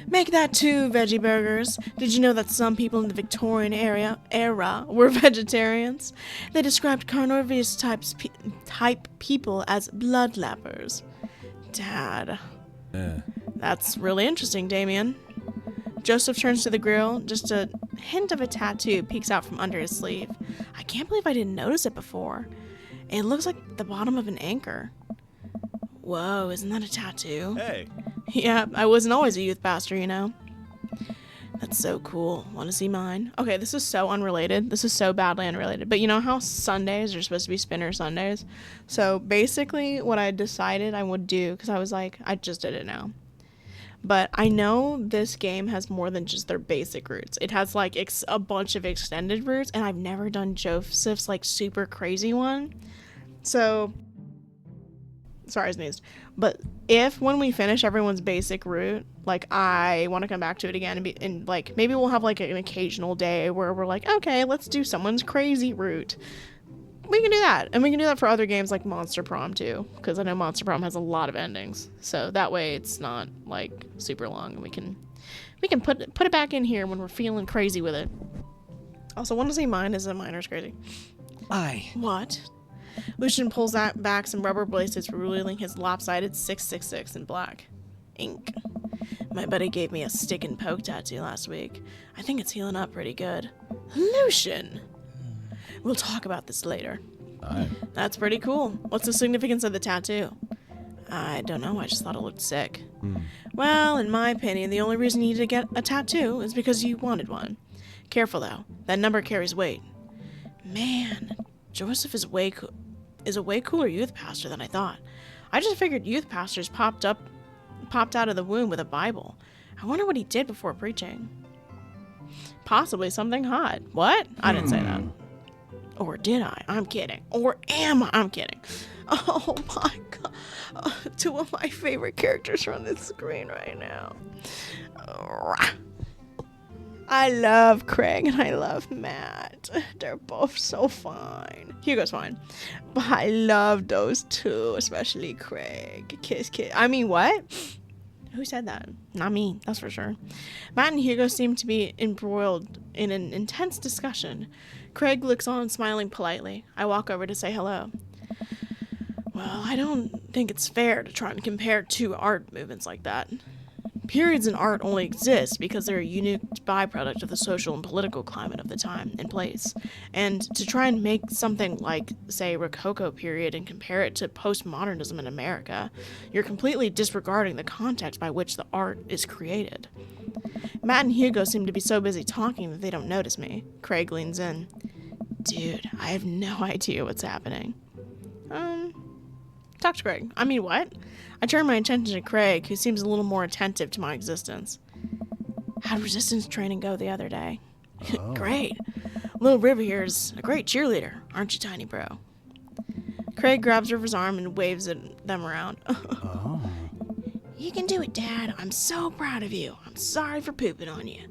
Speaker 1: Make that 2 veggie burgers. Did you know that some people in the Victorian era were vegetarians? They described carnivorous type people as bloodlappers. Dad. That's really interesting, Damien. Joseph turns to the grill. Just a hint of a tattoo peeks out from under his sleeve. I can't believe I didn't notice it before. It looks like the bottom of an anchor. Whoa, isn't that a tattoo?
Speaker 4: Hey.
Speaker 1: Yeah, I wasn't always a youth pastor, you know. That's so cool. Want to see mine? Okay, this is so unrelated. This is so badly unrelated. But you know how Sundays are supposed to be spinner Sundays? So basically what I decided I would do, because I was like, I just did it now. But I know this game has more than just their basic routes. It has like a bunch of extended routes, and I've never done Joseph's like super crazy one. So, sorry I sneezed. But if when we finish everyone's basic route, like I want to come back to it again and like maybe we'll have like an occasional day where we're like, okay, let's do someone's crazy route. we can do that. And we can do that for other games like Monster Prom too, because I know Monster Prom has a lot of endings. So that way it's not like super long, and we can put it back in here when we're feeling crazy with it. Also, want to say mine is a miner's crazy.
Speaker 4: Aye.
Speaker 1: What? Lucian pulls back some rubber bracelets, revealing his lopsided 666 in black ink. My buddy gave me a stick and poke tattoo last week. I think it's healing up pretty good. Lucian! We'll talk about this later.
Speaker 4: Aye.
Speaker 1: That's pretty cool. What's the significance of the tattoo? I don't know, I just thought it looked sick. Well, in my opinion, the only reason you need to get a tattoo is because you wanted one. Careful though, that number carries weight. Man, Joseph is a way cooler youth pastor than I thought. I just figured youth pastors popped out of the womb with a Bible. I wonder what he did before preaching. Possibly something hot. What? I didn't say that. Or did I? I'm kidding. Or am I? I'm kidding. Oh my god. Two of my favorite characters are on this screen right now. I love Craig and I love Matt. They're both so fine. Hugo's fine. But I love those two, especially Craig. Kiss, kiss. I mean, what? Who said that? Not me, that's for sure. Matt and Hugo seem to be embroiled in an intense discussion. Craig looks on, smiling politely. I walk over to say hello. Well, I don't think it's fair to try and compare two art movements like that. Periods in art only exist because they're a unique byproduct of the social and political climate of the time and place. And to try and make something like, say, Rococo period and compare it to postmodernism in America, you're completely disregarding the context by which the art is created. Matt and Hugo seem to be so busy talking that they don't notice me. Craig leans in. Dude, I have no idea what's happening. Talk to Craig. I mean, what? I turn my attention to Craig, who seems a little more attentive to my existence. How'd resistance training go the other day?
Speaker 4: Oh.
Speaker 1: Great. Little River here is a great cheerleader, aren't you, tiny bro? Craig grabs River's arm and waves them around.
Speaker 4: Oh.
Speaker 1: You can do it, Dad. I'm so proud of you. I'm sorry for pooping on you.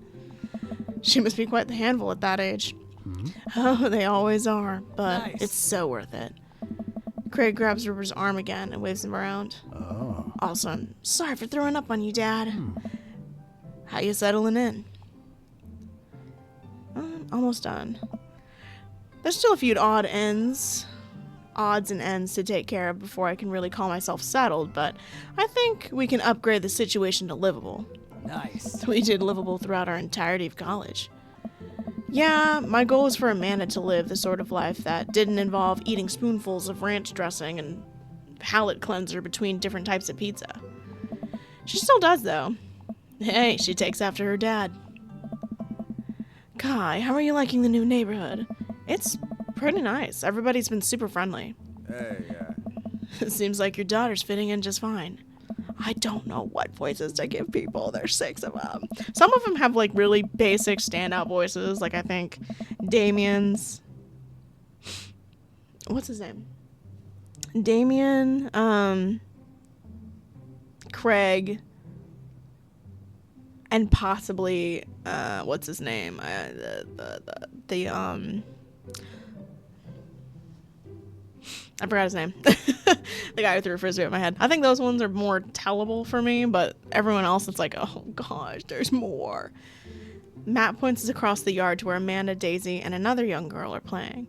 Speaker 1: She must be quite the handful at that age. Oh, they always are, but
Speaker 2: Nice.
Speaker 1: It's so worth it. Craig grabs River's arm again and waves him around.
Speaker 4: Oh.
Speaker 1: Awesome. Sorry for throwing up on you, Dad. How you settling in? Almost done. There's still a few odds and ends to take care of before I can really call myself settled, but I think we can upgrade the situation to livable.
Speaker 2: Nice.
Speaker 1: We did livable throughout our entirety of college. Yeah, my goal is for Amanda to live the sort of life that didn't involve eating spoonfuls of ranch dressing and palate cleanser between different types of pizza. She still does, though. Hey, she takes after her dad. Kai, how are you liking the new neighborhood? It's pretty nice. Everybody's been super friendly.
Speaker 2: Hey,
Speaker 1: It seems like your daughter's fitting in just fine. I don't know what voices to give people. There's 6 of them. Some of them have like really basic standout voices. Like I think Damien's. What's his name? Damien, Craig, and possibly what's his name? I forgot his name. The guy who threw a frisbee at my head. I think those ones are more tellable for me, but everyone else, it's like, oh gosh, there's more. Matt points across the yard to where Amanda, Daisy, and another young girl are playing.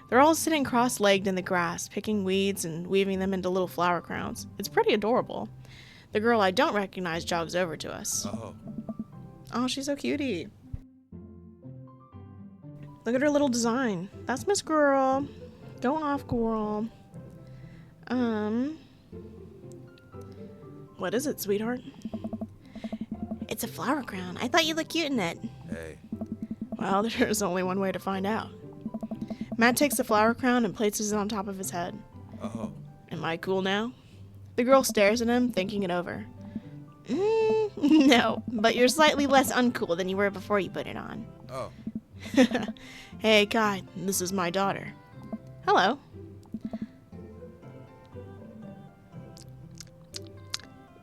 Speaker 1: They're all sitting cross-legged in the grass, picking weeds and weaving them into little flower crowns. It's pretty adorable. The girl I don't recognize jogs over to us. Oh, she's so cutie. Look at her little design. That's Miss Girl. Go off, girl. What is it, sweetheart? It's a flower crown. I thought you looked cute in it.
Speaker 2: Hey.
Speaker 1: Well, there's only one way to find out. Matt takes the flower crown and places it on top of his head.
Speaker 2: Oh.
Speaker 1: Am I cool now? The girl stares at him, thinking it over. No, but you're slightly less uncool than you were before you put it on.
Speaker 2: Oh.
Speaker 1: Hey, Kai, this is my daughter. Hello.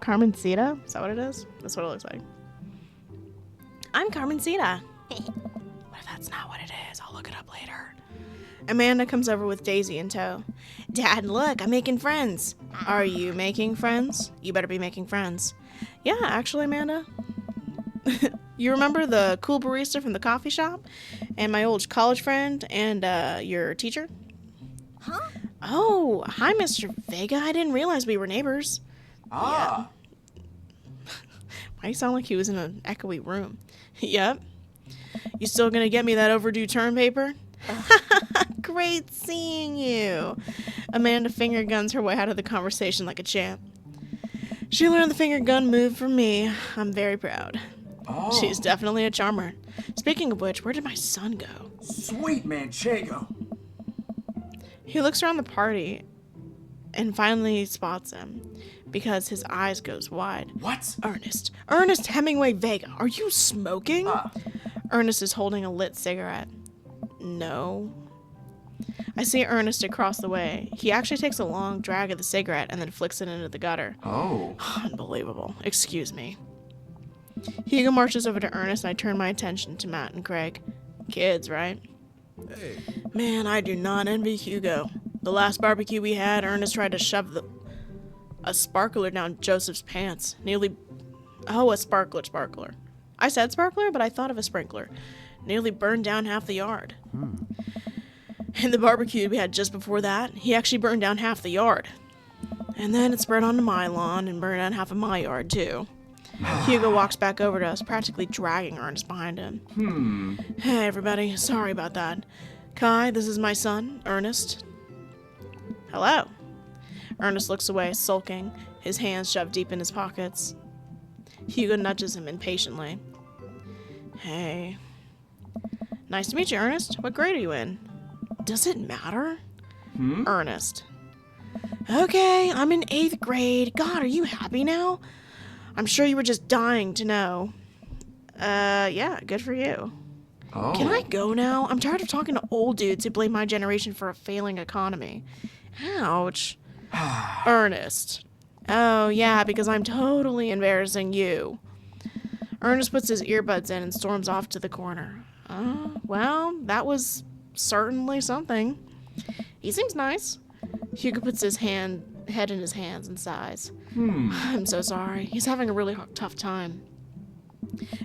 Speaker 1: Carmencita? Is that what it is? That's what it looks like. I'm Carmencita. But if that's not what it is, I'll look it up later. Amanda comes over with Daisy in tow. Dad, look, I'm making friends. Are you making friends? You better be making friends. Yeah, actually, Amanda. You remember the cool barista from the coffee shop? And my old college friend and your teacher?
Speaker 3: Huh?
Speaker 1: Oh, hi, Mr. Vega. I didn't realize we were neighbors.
Speaker 2: Ah.
Speaker 1: Why do you sound like he was in an echoey room? Yep. You still gonna get me that overdue term paper? Great seeing you. Amanda finger guns her way out of the conversation like a champ. She learned the finger gun move from me. I'm very proud.
Speaker 2: Oh.
Speaker 1: She's definitely a charmer. Speaking of which, where did my son go?
Speaker 2: Sweet Manchego.
Speaker 1: He looks around the party and finally spots him because his eyes goes wide.
Speaker 2: What?
Speaker 1: Ernest Hemingway Vega, are you smoking?
Speaker 2: Ah.
Speaker 1: Ernest is holding a lit cigarette. No. I see Ernest across the way. He actually takes a long drag of the cigarette and then flicks it into the gutter.
Speaker 2: Oh.
Speaker 1: Unbelievable. Excuse me. Hugo marches over to Ernest and I turn my attention to Matt and Craig. Kids, right?
Speaker 5: Hey.
Speaker 1: Man, I do not envy Hugo. The last barbecue we had, Ernest tried to shove a sparkler down Joseph's pants. A sparkler. I said sparkler, but I thought of a sprinkler. Nearly burned down half the yard. And the barbecue we had just before that, he actually burned down half the yard. And then it spread onto my lawn and burned down half of my yard, too. Hugo walks back over to us, practically dragging Ernest behind him. Hey, everybody. Sorry about that. Kai, this is my son, Ernest. Hello. Ernest looks away, sulking, his hands shoved deep in his pockets. Hugo nudges him impatiently. Hey. Nice to meet you, Ernest. What grade are you in? Does it matter? Ernest. Okay, I'm in 8th grade. God, are you happy now? I'm sure you were just dying to know. Yeah, good for you.
Speaker 2: Oh.
Speaker 1: Can I go now? I'm tired of talking to old dudes who blame my generation for a failing economy. Ouch. Ernest. Oh, yeah, because I'm totally embarrassing you. Ernest puts his earbuds in and storms off to the corner. Well, that was certainly something. He seems nice. Hugo puts his head in his hands and sighs. I'm so sorry. He's having a really tough time.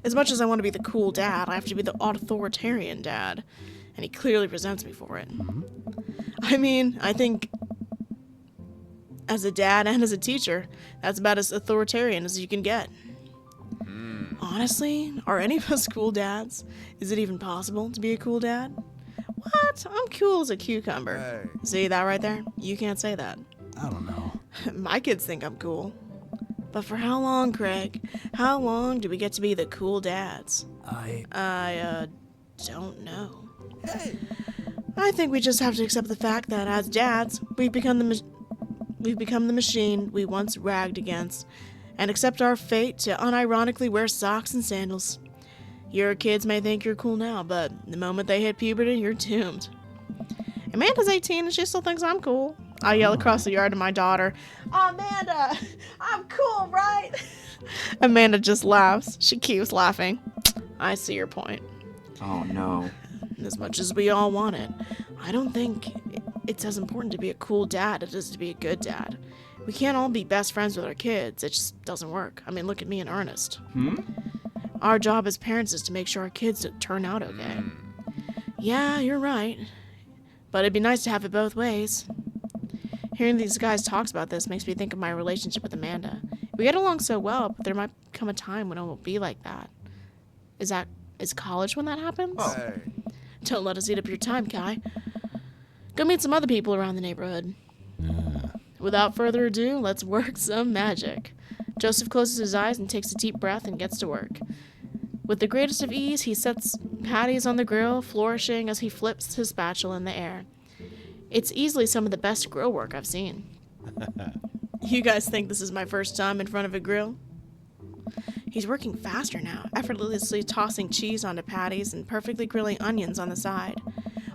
Speaker 1: As much as I want to be the cool dad, I have to be the authoritarian dad. And he clearly resents me for it. I mean, I think as a dad and as a teacher, that's about as authoritarian as you can get. Honestly, are any of us cool dads? Is it even possible to be a cool dad? What? I'm cool as a cucumber.
Speaker 5: Hey.
Speaker 1: See that right there? You can't say that.
Speaker 4: I don't know.
Speaker 1: My kids think I'm cool. But for how long, Craig? How long do we get to be the cool dads? I don't know.
Speaker 5: Hey.
Speaker 1: I think we just have to accept the fact that as dads, we've become the machine we once ragged against, and accept our fate to unironically wear socks and sandals. Your kids may think you're cool now, but the moment they hit puberty, you're doomed. Amanda's 18 and she still thinks I'm cool. I yell across the yard to my daughter, Amanda, I'm cool, right? Amanda just laughs. She keeps laughing. I see your point.
Speaker 2: Oh, no.
Speaker 1: As much as we all want it, I don't think it's as important to be a cool dad as it is to be a good dad. We can't all be best friends with our kids. It just doesn't work. I mean, look at me and Ernest. Our job as parents is to make sure our kids turn out okay. Yeah, you're right. But it'd be nice to have it both ways. Hearing these guys talk about this makes me think of my relationship with Amanda. We get along so well, but there might come a time when it won't be like that. Is college when that happens?
Speaker 5: Hey.
Speaker 1: Don't let us eat up your time, Kai. Go meet some other people around the neighborhood. Without further ado, let's work some magic. Joseph closes his eyes and takes a deep breath and gets to work. With the greatest of ease, he sets patties on the grill, flourishing as he flips his spatula in the air. It's easily some of the best grill work I've seen. You guys think this is my first time in front of a grill? He's working faster now, effortlessly tossing cheese onto patties and perfectly grilling onions on the side.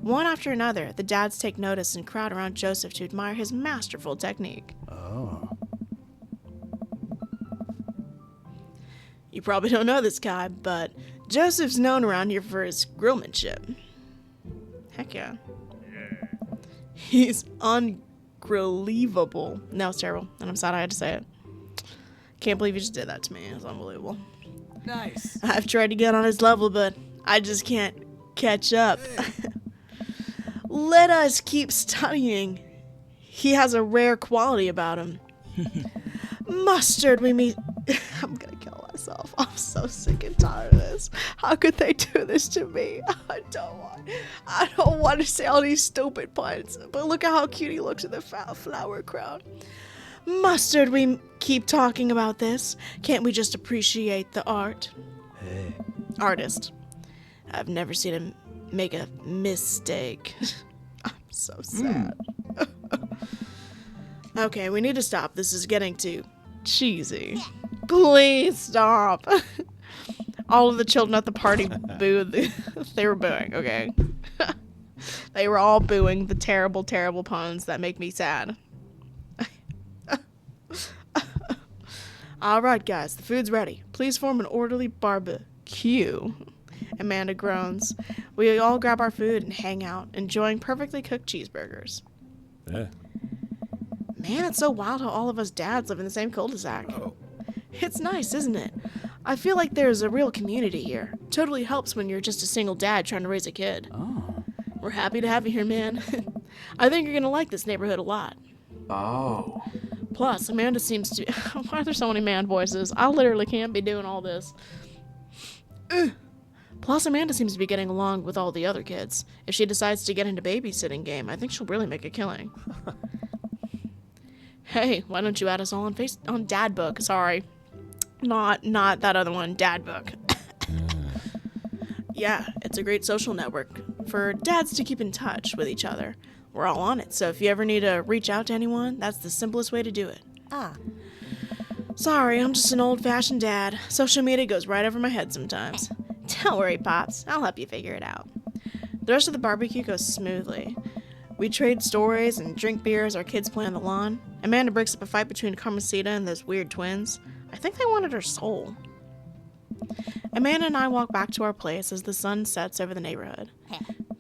Speaker 1: One after another, the dads take notice and crowd around Joseph to admire his masterful technique.
Speaker 4: Oh.
Speaker 1: You probably don't know this guy, but Joseph's known around here for his grillmanship. Heck yeah. He's unbelievable. No, it's terrible, and I'm sad I had to say it. Can't believe you just did that to me. It's unbelievable.
Speaker 4: Nice.
Speaker 1: I've tried to get on his level, but I just can't catch up. Let us keep studying. He has a rare quality about him. Mustard, we meet. I'm gonna kill myself. I'm so sick and tired of this. How could they do this to me? I don't want to say all these stupid puns, but look at how cute he looks in the flower crown. Mustard, we keep talking about this. Can't we just appreciate the art?
Speaker 4: Hey.
Speaker 1: Artist. I've never seen him make a mistake. I'm so sad. Okay, we need to stop. This is getting too cheesy. Please stop. All of the children at the party booed. They were booing, okay? They were all booing the terrible, terrible puns that make me sad. Alright, guys, the food's ready. Please form an orderly barbecue. Amanda groans. We all grab our food and hang out, enjoying perfectly cooked cheeseburgers.
Speaker 4: Yeah.
Speaker 1: Man, it's so wild how all of us dads live in the same cul-de-sac.
Speaker 4: Oh.
Speaker 1: It's nice, isn't it? I feel like there's a real community here. Totally helps when you're just a single dad trying to raise a kid.
Speaker 4: Oh.
Speaker 1: We're happy to have you here, man. I think you're gonna like this neighborhood a lot.
Speaker 2: Oh.
Speaker 1: Plus, Amanda seems to... Why are there so many man voices? I literally can't be doing all this. Plus, Amanda seems to be getting along with all the other kids. If she decides to get into babysitting game, I think she'll really make a killing. Hey, why don't you add us all on Dad Book? Sorry. Not that other one, Dad Book. Yeah, it's a great social network for dads to keep in touch with each other. We're all on it, so if you ever need to reach out to anyone, that's the simplest way to do it.
Speaker 3: Ah.
Speaker 1: Sorry, I'm just an old-fashioned dad. Social media goes right over my head sometimes. Don't worry, Pops. I'll help you figure it out. The rest of the barbecue goes smoothly. We trade stories and drink beer as our kids play on the lawn. Amanda breaks up a fight between Carmencita and those weird twins. I think they wanted her soul. Amanda and I walk back to our place as the sun sets over the neighborhood.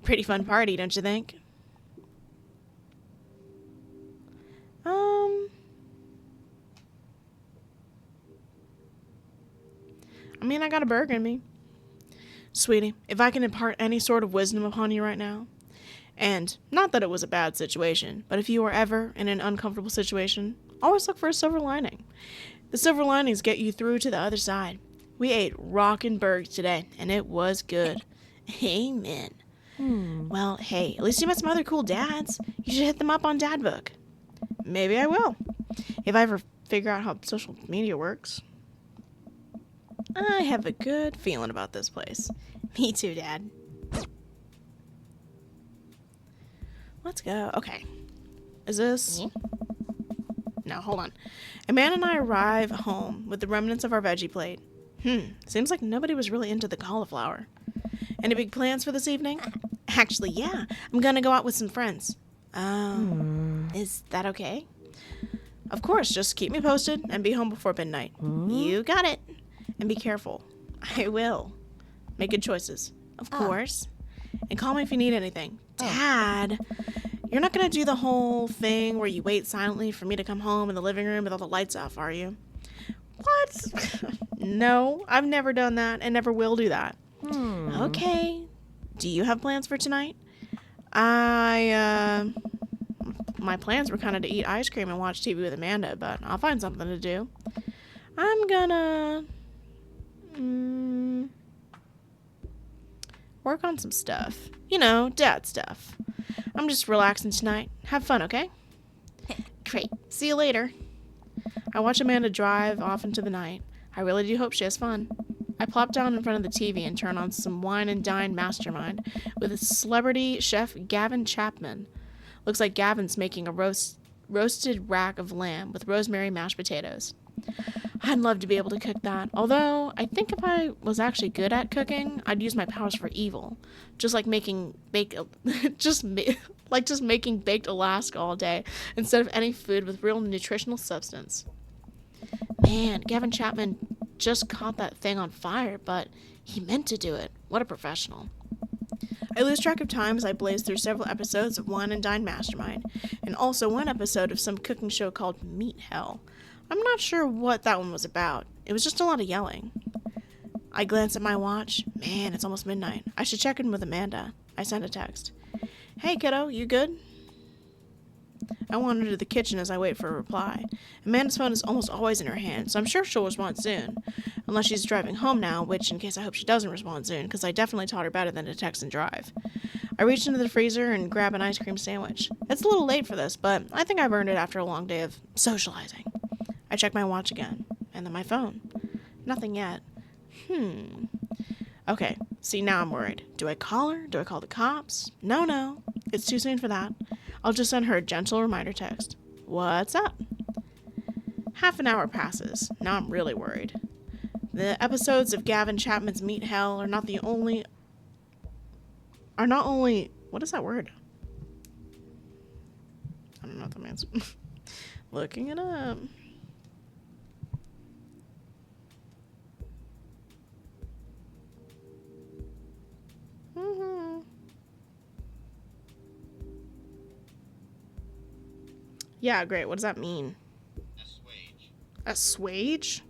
Speaker 1: Pretty fun party, don't you think? I mean, I got a burger in me. Sweetie, if I can impart any sort of wisdom upon you right now, and not that it was a bad situation, but if you are ever in an uncomfortable situation, always look for a silver lining. The silver linings get you through to the other side. We ate rockin' burgers today, and it was good. Amen. Well, hey, at least you met some other cool dads. You should hit them up on Dad Book. Maybe I will, if I ever figure out how social media works. I have a good feeling about this place. Me too, Dad. Let's go. Okay. Is this... No, hold on. Amanda and I arrive home with the remnants of our veggie plate. Seems like nobody was really into the cauliflower. Any big plans for this evening? Actually, yeah. I'm gonna go out with some friends. Is that okay? Of course, just keep me posted and be home before midnight. You got it. And be careful. I will. Make good choices. Of course. And call me if you need anything. Dad, you're not going to do the whole thing where you wait silently for me to come home in the living room with all the lights off, are you? What? No, I've never done that and never will do that. Okay. Do you have plans for tonight? My plans were kind of to eat ice cream and watch TV with Amanda, but I'll find something to do. I'm gonna... work on some stuff. You know, dad stuff. I'm just relaxing tonight. Have fun, okay? Great. See you later. I watch Amanda drive off into the night. I really do hope she has fun. I plop down in front of the TV and turn on some Wine and Dine Mastermind with celebrity chef Gavin Chapman. Looks like Gavin's making a roasted rack of lamb with rosemary mashed potatoes. I'd love to be able to cook that, although I think if I was actually good at cooking, I'd use my powers for evil, just like making making baked Alaska all day instead of any food with real nutritional substance. Man, Gavin Chapman just caught that thing on fire, but he meant to do it. What a professional. I lose track of time as I blaze through several episodes of One and Dine Mastermind, and also one episode of some cooking show called Meat Hell. I'm not sure what that one was about. It was just a lot of yelling. I glance at my watch. Man, it's almost midnight. I should check in with Amanda. I send a text. Hey, kiddo, you good? I wander to the kitchen as I wait for a reply. Amanda's phone is almost always in her hand, so I'm sure she'll respond soon. Unless she's driving home now, which, in case I hope she doesn't respond soon, because I definitely taught her better than to text and drive. I reach into the freezer and grab an ice cream sandwich. It's a little late for this, but I think I've earned it after a long day of socializing. I check my watch again, and then my phone. Nothing yet. Okay, see, now I'm worried. Do I call her? Do I call the cops? No. It's too soon for that. I'll just send her a gentle reminder text. What's up? Half an hour passes. Now I'm really worried. The episodes of Gavin Chapman's Meat Hell are not only... What is that word? I don't know what that means. Looking it up. Yeah, great. What does that mean?
Speaker 5: Assuage.
Speaker 1: Assuage?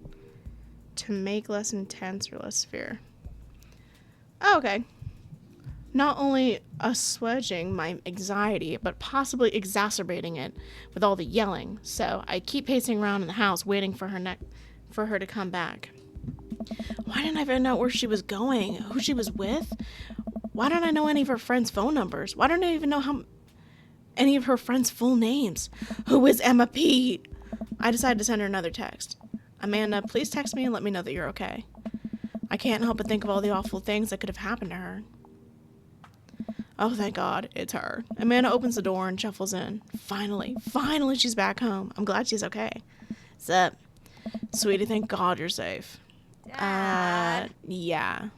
Speaker 1: To make less intense or less severe. Oh, okay. Not only assuaging my anxiety, but possibly exacerbating it with all the yelling. So I keep pacing around in the house, waiting for her to come back. Why didn't I find out where she was going? Who she was with? Why don't I know any of her friends' phone numbers? Why don't I even know any of her friends' full names? Who is Emma Pete? I decided to send her another text. Amanda, please text me and let me know that you're okay. I can't help but think of all the awful things that could have happened to her. Oh, thank God, it's her. Amanda opens the door and shuffles in. Finally she's back home. I'm glad she's okay. What's up? Sweetie, thank God you're safe. Yeah.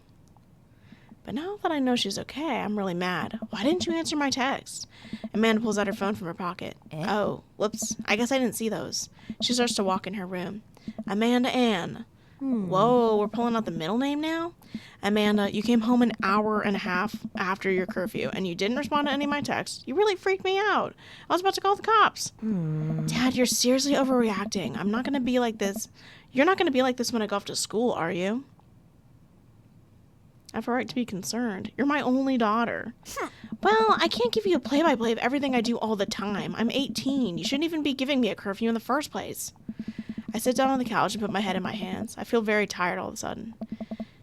Speaker 1: But now that I know she's okay, I'm really mad. Why didn't you answer my text? Amanda pulls out her phone from her pocket. Oh, whoops. I guess I didn't see those. She starts to walk in her room. Amanda Ann. Whoa, we're pulling out the middle name now? Amanda, you came home an hour and a half after your curfew, and you didn't respond to any of my texts. You really freaked me out. I was about to call the cops. Dad, you're seriously overreacting. I'm not going to be like this. You're not going to be like this when I go off to school, are you? I have a right to be concerned. You're my only daughter. Well, I can't give you a play-by-play of everything I do all the time. I'm 18. You shouldn't even be giving me a curfew in the first place. I sit down on the couch and put my head in my hands. I feel very tired all of a sudden.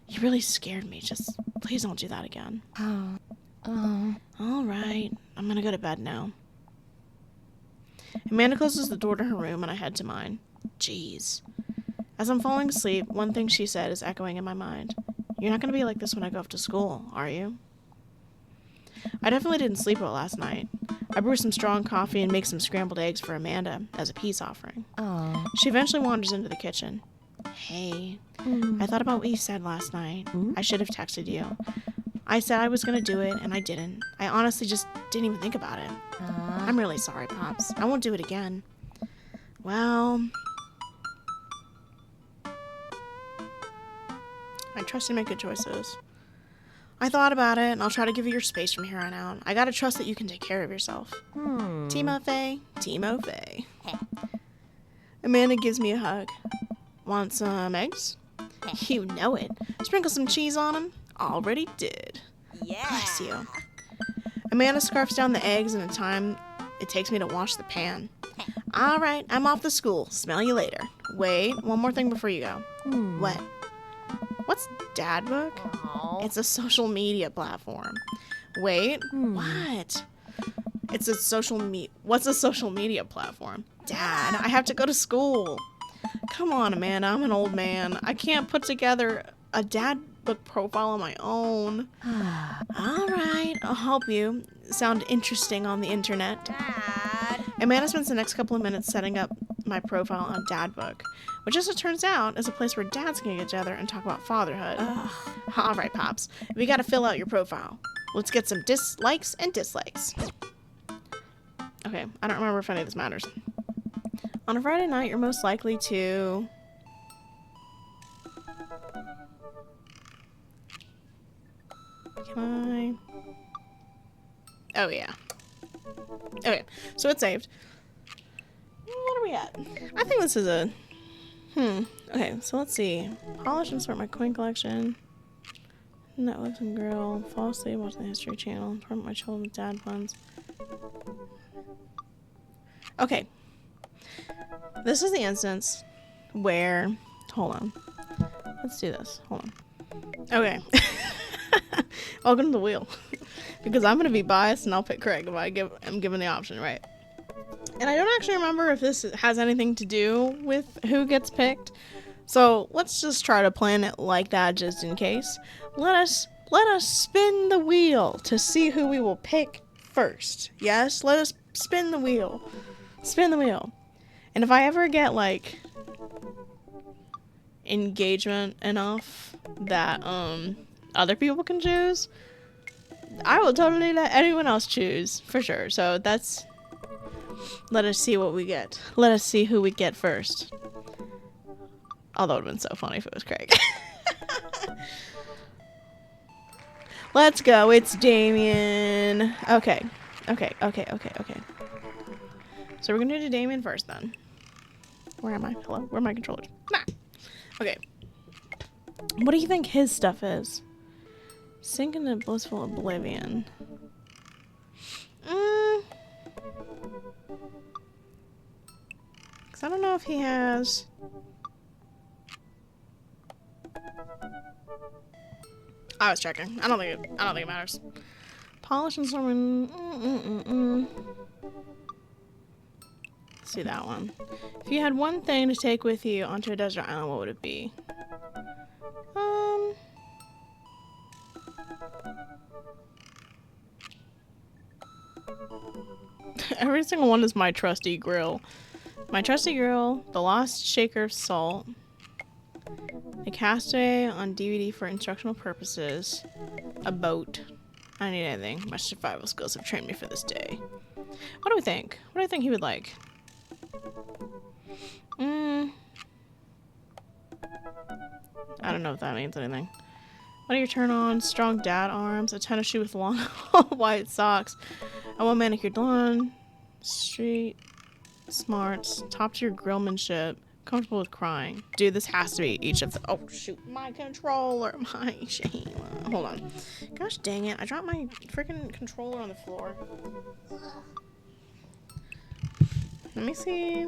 Speaker 1: You really scared me. Just please don't do that again. All right. I'm going to go to bed now. Amanda closes the door to her room and I head to mine. Jeez. As I'm falling asleep, one thing she said is echoing in my mind. You're not going to be like this when I go off to school, are you? I definitely didn't sleep well last night. I brew some strong coffee and make some scrambled eggs for Amanda as a peace offering. She eventually wanders into the kitchen. Hey, I thought about what you said last night. I should have texted you. I said I was going to do it, and I didn't. I honestly just didn't even think about it. I'm really sorry, Pops. I won't do it again. Well, I trust you make good choices. I thought about it, and I'll try to give you your space from here on out. I gotta trust that you can take care of yourself. Timo Faye. Amanda gives me a hug. Want some eggs? You know it. Sprinkle some cheese on them. Already did.
Speaker 3: Yeah.
Speaker 1: Bless you. Amanda scarfs down the eggs in the time it takes me to wash the pan. All right, I'm off to school. Smell you later. Wait, one more thing before you go. What? What's Dadbook? It's a social media platform. Wait, what? What's a social media platform? Dad, I have to go to school. Come on, Amanda, I'm an old man. I can't put together a Dadbook profile on my own. All right, I'll help you. Sound interesting on the internet.
Speaker 3: Dad.
Speaker 1: Amanda spends the next couple of minutes setting up my profile on Dadbook, which, as it turns out, is a place where dads can get together and talk about fatherhood. All right, Pops, we gotta fill out your profile. Let's get some dislikes and dislikes. Okay, I don't remember if any of this matters. On a Friday night, you're most likely to... Can I... Oh, yeah. Okay, so it's saved. What are we at? I think this is a... Okay, so let's see. Polish and sort my coin collection. Netflix and grill. Fall asleep, watch the History Channel. Promote my children with dad puns. Okay. This is the instance where... Hold on. Let's do this. Hold on. Okay. Welcome to the wheel. Because I'm going to be biased and I'll pick Craig if I'm given the option, right? And I don't actually remember if this has anything to do with who gets picked. So let's just try to plan it like that just in case. Let us spin the wheel to see who we will pick first. Yes? Let us spin the wheel. Spin the wheel. And if I ever get, like, engagement enough that other people can choose, I will totally let anyone else choose for sure. So that's, let us see what we get. Let us see who we get first. Although it would have been so funny if it was Craig. Let's go. It's Damien. Okay. So we're gonna do Damien first then. Where am I? Hello? Where are my controllers? Nah. Okay. What do you think his stuff is? Sink into blissful oblivion. Because I don't know if he has... I was checking. I don't think it matters. Polish and Storming. Let's see that one. If you had one thing to take with you onto a desert island, what would it be? Every single one is my trusty grill. My trusty grill, the Lost Shaker of Salt, a Castaway on DVD for instructional purposes, a boat. I don't need anything. My survival skills have trained me for this day. What do we think? What do I think he would like? I don't know if that means anything. What do you turn on? Strong dad arms, a tennis shoe with long white socks, a well manicured lawn, street smarts, top tier grillmanship, comfortable with crying. Dude, this has to be each of the... Oh, shoot. My controller. My shame. Hold on. Gosh dang it. I dropped my freaking controller on the floor. Let me see.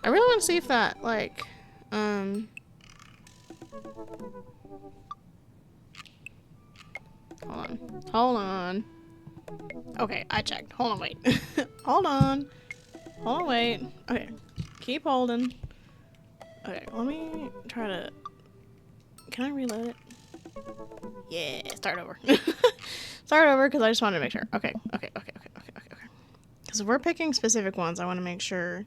Speaker 1: I really want to see if that, like, Hold on. Okay, I checked. Hold on, wait. Hold on, wait. Okay, keep holding. Okay, let me try to... Can I reload it? Yeah, start over. Start over, because I just wanted to make sure. Okay. Because if we're picking specific ones, I want to make sure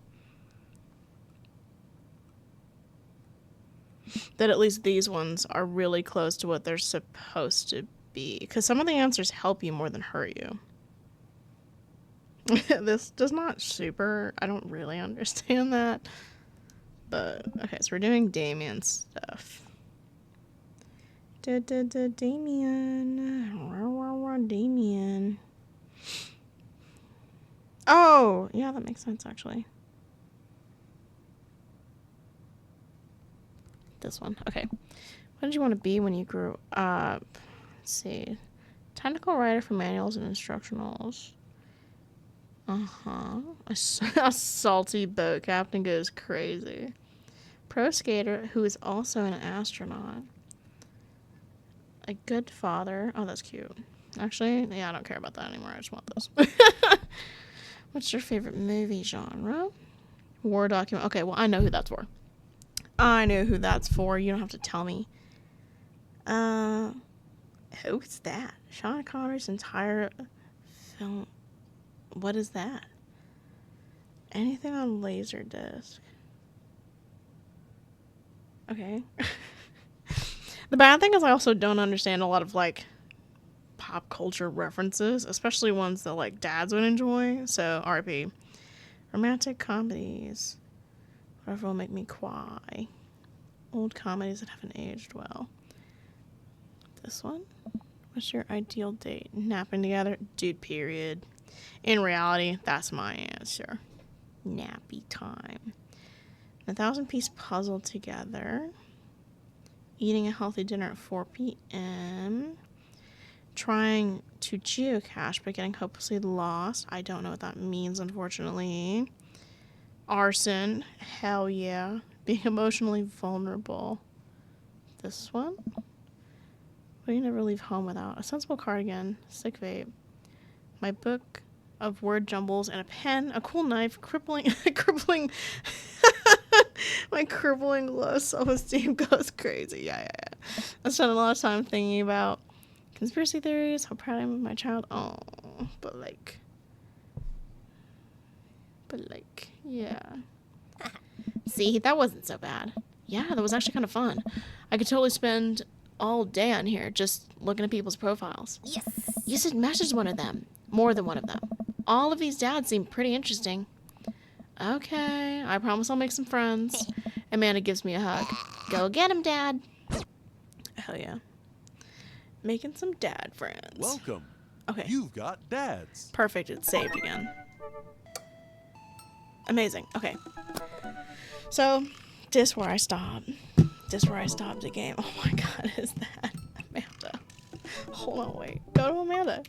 Speaker 1: that at least these ones are really close to what they're supposed to be. Because some of the answers help you more than hurt you. This does not super... I don't really understand that. But, okay, so we're doing Damien stuff. Damien. Oh, yeah, that makes sense, actually. This one. Okay. What did you want to be when you grew up? Let's see. Technical writer for manuals and instructionals. A salty boat captain goes crazy. Pro skater who is also an astronaut. A good father. Oh, that's cute. Actually, yeah, I don't care about that anymore. I just want this. What's your favorite movie genre? War document. Okay, well, I know who that's for. I know who that's for. You don't have to tell me. Who's that? Sean Connery's entire film. What is that? Anything on Laserdisc. Okay. The bad thing is I also don't understand a lot of, like, pop culture references, especially ones that, like, dads would enjoy. So, RP. Romantic comedies. Whatever will make me cry. Old comedies that haven't aged well. This one? What's your ideal date? Napping together? Dude, period. In reality, that's my answer. Nappy time. 1,000-piece puzzle together. Eating a healthy dinner at 4 p.m. Trying to geocache but getting hopelessly lost. I don't know what that means, unfortunately. Arson. Hell yeah. Being emotionally vulnerable. This one? What do you never leave home without? A sensible cardigan. Sick vape. My book of word jumbles and a pen. A cool knife. Crippling... My crippling low self-esteem goes crazy. Yeah. I spent a lot of time thinking about conspiracy theories. How proud I am of my child. Oh, but yeah. See, that wasn't so bad. Yeah, that was actually kind of fun. I could totally spend all day on here just looking at people's profiles.
Speaker 3: Yes.
Speaker 1: You should message one of them. More than one of them. All of these dads seem pretty interesting. Okay, I promise I'll make some friends. Amanda gives me a hug. Go get him, Dad. Hell yeah. Making some dad friends.
Speaker 4: Welcome.
Speaker 1: Okay.
Speaker 4: You've got dads.
Speaker 1: Perfect, it's saved again. Amazing. Okay. So, this where I stopped. This where I stopped the game. Oh my god, is that Amanda? Hold on, wait. Go to Amanda.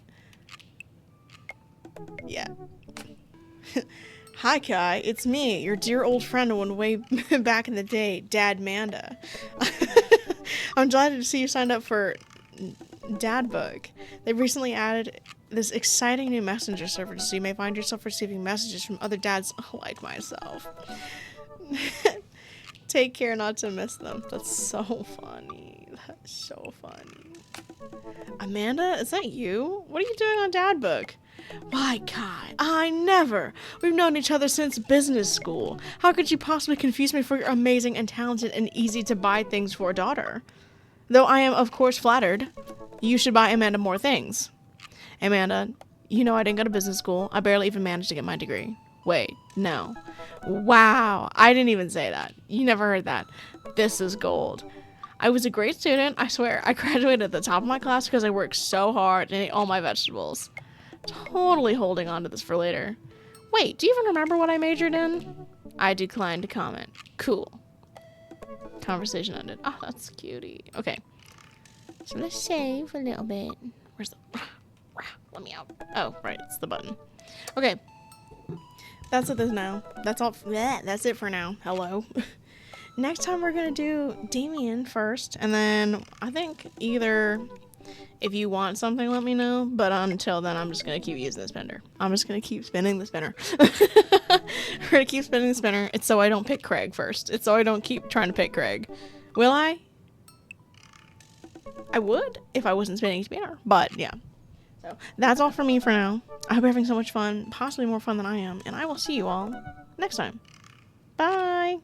Speaker 1: Yeah. Hi, Kai. It's me, your dear old friend one way back in the day, Dad Manda. I'm delighted to see you signed up for Dad Book. They recently added this exciting new messenger service, so you may find yourself receiving messages from other dads like myself. Take care not to miss them. That's so funny. That's so funny. Amanda, is that you? What are you doing on Dad Book? Why, Kai, I never. We've known each other since business school. How could you possibly confuse me for your amazing and talented and easy to buy things for a daughter? Though I am, of course, flattered. You should buy Amanda more things. Amanda, you know I didn't go to business school. I barely even managed to get my degree. Wait, no. Wow, I didn't even say that. You never heard that. This is gold. I was a great student, I swear. I graduated at the top of my class because I worked so hard and ate all my vegetables. Totally holding on to this for later. Wait, do you even remember what I majored in? I declined to comment. Cool. Conversation ended. Oh, that's cutie. Okay. So let's save a little bit. Where's the... Let me out. Oh, right. It's the button. Okay. That's it now. That's all. That's it for now. Hello. Next time we're going to do Damien first. And then I think either... If you want something, let me know. But until then, I'm just going to keep using the spinner. I'm just going to keep spinning the spinner. We're going to keep spinning the spinner. It's so I don't pick Craig first. It's so I don't keep trying to pick Craig. Will I? I would if I wasn't spinning spinner. But, yeah. So, that's all for me for now. I hope you're having so much fun. Possibly more fun than I am. And I will see you all next time. Bye!